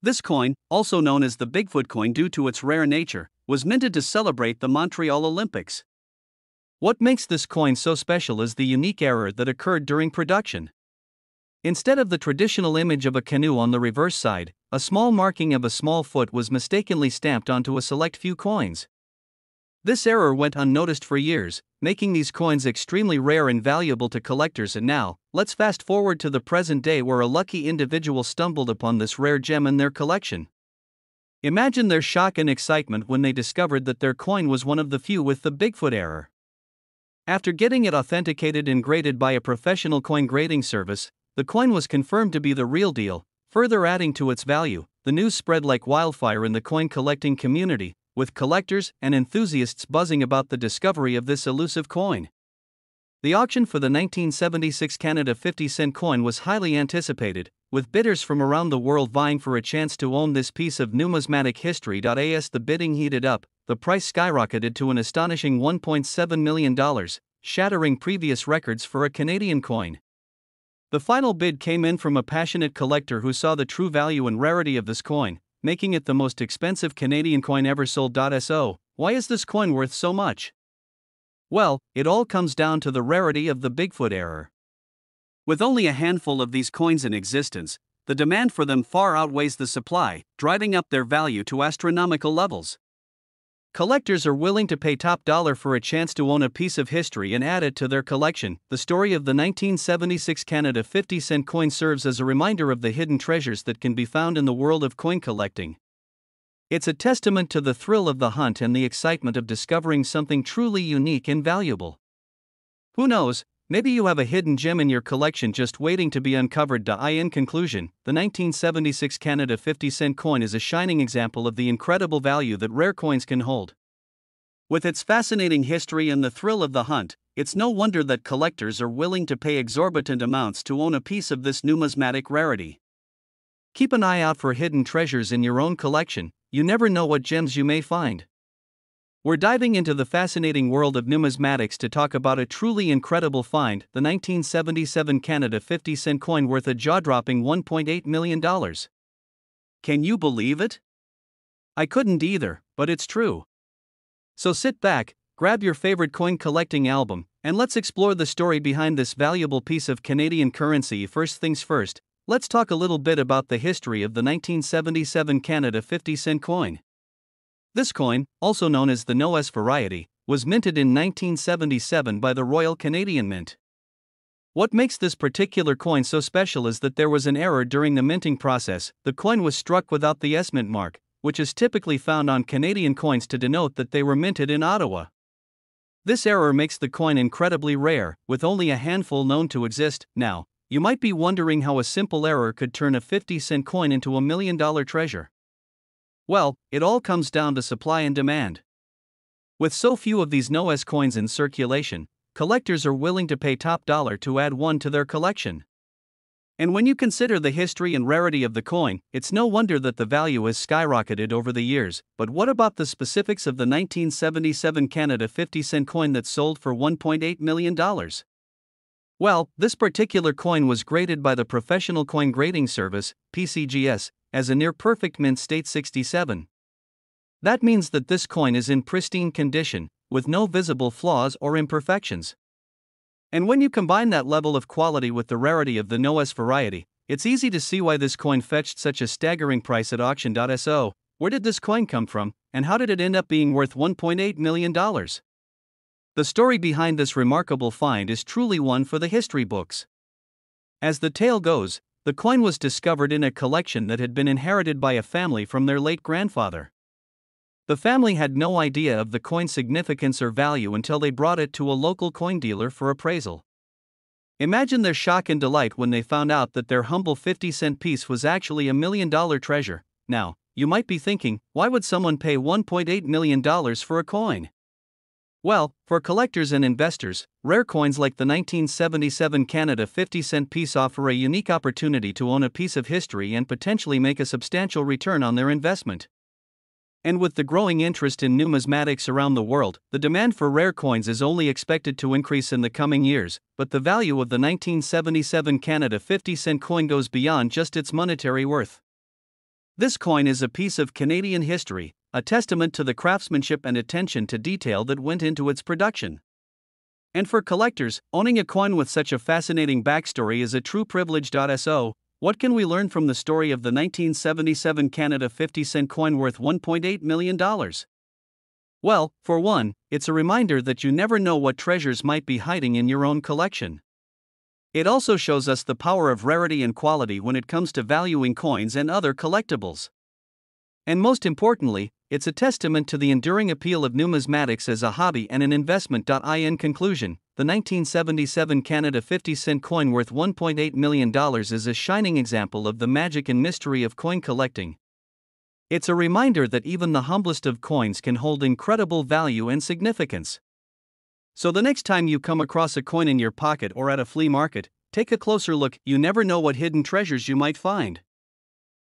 This coin, also known as the Bigfoot coin due to its rare nature, was minted to celebrate the Montreal Olympics. What makes this coin so special is the unique error that occurred during production. Instead of the traditional image of a canoe on the reverse side, a small marking of a small foot was mistakenly stamped onto a select few coins. This error went unnoticed for years, making these coins extremely rare and valuable to collectors. And now, let's fast forward to the present day where a lucky individual stumbled upon this rare gem in their collection. Imagine their shock and excitement when they discovered that their coin was one of the few with the Bigfoot error. After getting it authenticated and graded by a professional coin grading service, the coin was confirmed to be the real deal, further adding to its value. The news spread like wildfire in the coin collecting community, with collectors and enthusiasts buzzing about the discovery of this elusive coin. The auction for the 1976 Canada 50-cent coin was highly anticipated, with bidders from around the world vying for a chance to own this piece of numismatic history. As the bidding heated up, the price skyrocketed to an astonishing $1.7 million, shattering previous records for a Canadian coin. The final bid came in from a passionate collector who saw the true value and rarity of this coin, making it the most expensive Canadian coin ever sold. So, why is this coin worth so much? Well, it all comes down to the rarity of the Bigfoot error. With only a handful of these coins in existence, the demand for them far outweighs the supply, driving up their value to astronomical levels. Collectors are willing to pay top dollar for a chance to own a piece of history and add it to their collection. The story of the 1976 Canada 50-cent coin serves as a reminder of the hidden treasures that can be found in the world of coin collecting. It's a testament to the thrill of the hunt and the excitement of discovering something truly unique and valuable. Who knows, maybe you have a hidden gem in your collection just waiting to be uncovered. In conclusion, the 1976 Canada 50-cent coin is a shining example of the incredible value that rare coins can hold. With its fascinating history and the thrill of the hunt, it's no wonder that collectors are willing to pay exorbitant amounts to own a piece of this numismatic rarity. Keep an eye out for hidden treasures in your own collection. You never know what gems you may find. We're diving into the fascinating world of numismatics to talk about a truly incredible find, the 1977 Canada 50-cent coin worth a jaw-dropping $1.8 million. Can you believe it? I couldn't either, but it's true. So sit back, grab your favorite coin collecting album, and let's explore the story behind this valuable piece of Canadian currency. First things first, let's talk a little bit about the history of the 1977 Canada 50-cent coin. This coin, also known as the Rarest variety, was minted in 1977 by the Royal Canadian Mint. What makes this particular coin so special is that there was an error during the minting process. The coin was struck without the S mint mark, which is typically found on Canadian coins to denote that they were minted in Ottawa. This error makes the coin incredibly rare, with only a handful known to exist. Now, you might be wondering how a simple error could turn a 50-cent coin into $1 million treasure. Well, it all comes down to supply and demand. With so few of these Rarest coins in circulation, collectors are willing to pay top dollar to add one to their collection. And when you consider the history and rarity of the coin, it's no wonder that the value has skyrocketed over the years. But what about the specifics of the 1977 Canada 50-cent coin that sold for $1.8 million? Well, this particular coin was graded by the Professional Coin Grading Service, PCGS, as a near-perfect mint state 67. That means that this coin is in pristine condition, with no visible flaws or imperfections. And when you combine that level of quality with the rarity of the Rarest variety, it's easy to see why this coin fetched such a staggering price at auction.so. Where did this coin come from, and how did it end up being worth $1.8 million? The story behind this remarkable find is truly one for the history books. As the tale goes, the coin was discovered in a collection that had been inherited by a family from their late grandfather. The family had no idea of the coin's significance or value until they brought it to a local coin dealer for appraisal. Imagine their shock and delight when they found out that their humble 50-cent piece was actually $1 million treasure. Now, you might be thinking, why would someone pay $1.8 million for a coin? Well, for collectors and investors, rare coins like the 1977 Canada 50-cent piece offer a unique opportunity to own a piece of history and potentially make a substantial return on their investment. And with the growing interest in numismatics around the world, the demand for rare coins is only expected to increase in the coming years. But the value of the 1977 Canada 50-cent coin goes beyond just its monetary worth. This coin is a piece of Canadian history, a testament to the craftsmanship and attention to detail that went into its production. And for collectors, owning a coin with such a fascinating backstory is a true privilege. So, what can we learn from the story of the 1977 Canada 50-cent coin worth $1.8 million? Well, for one, it's a reminder that you never know what treasures might be hiding in your own collection. It also shows us the power of rarity and quality when it comes to valuing coins and other collectibles. And most importantly, it's a testament to the enduring appeal of numismatics as a hobby and an investment. In conclusion, the 1977 Canada 50-cent coin worth $1.8 million is a shining example of the magic and mystery of coin collecting. It's a reminder that even the humblest of coins can hold incredible value and significance. So the next time you come across a coin in your pocket or at a flea market, take a closer look. You never know what hidden treasures you might find.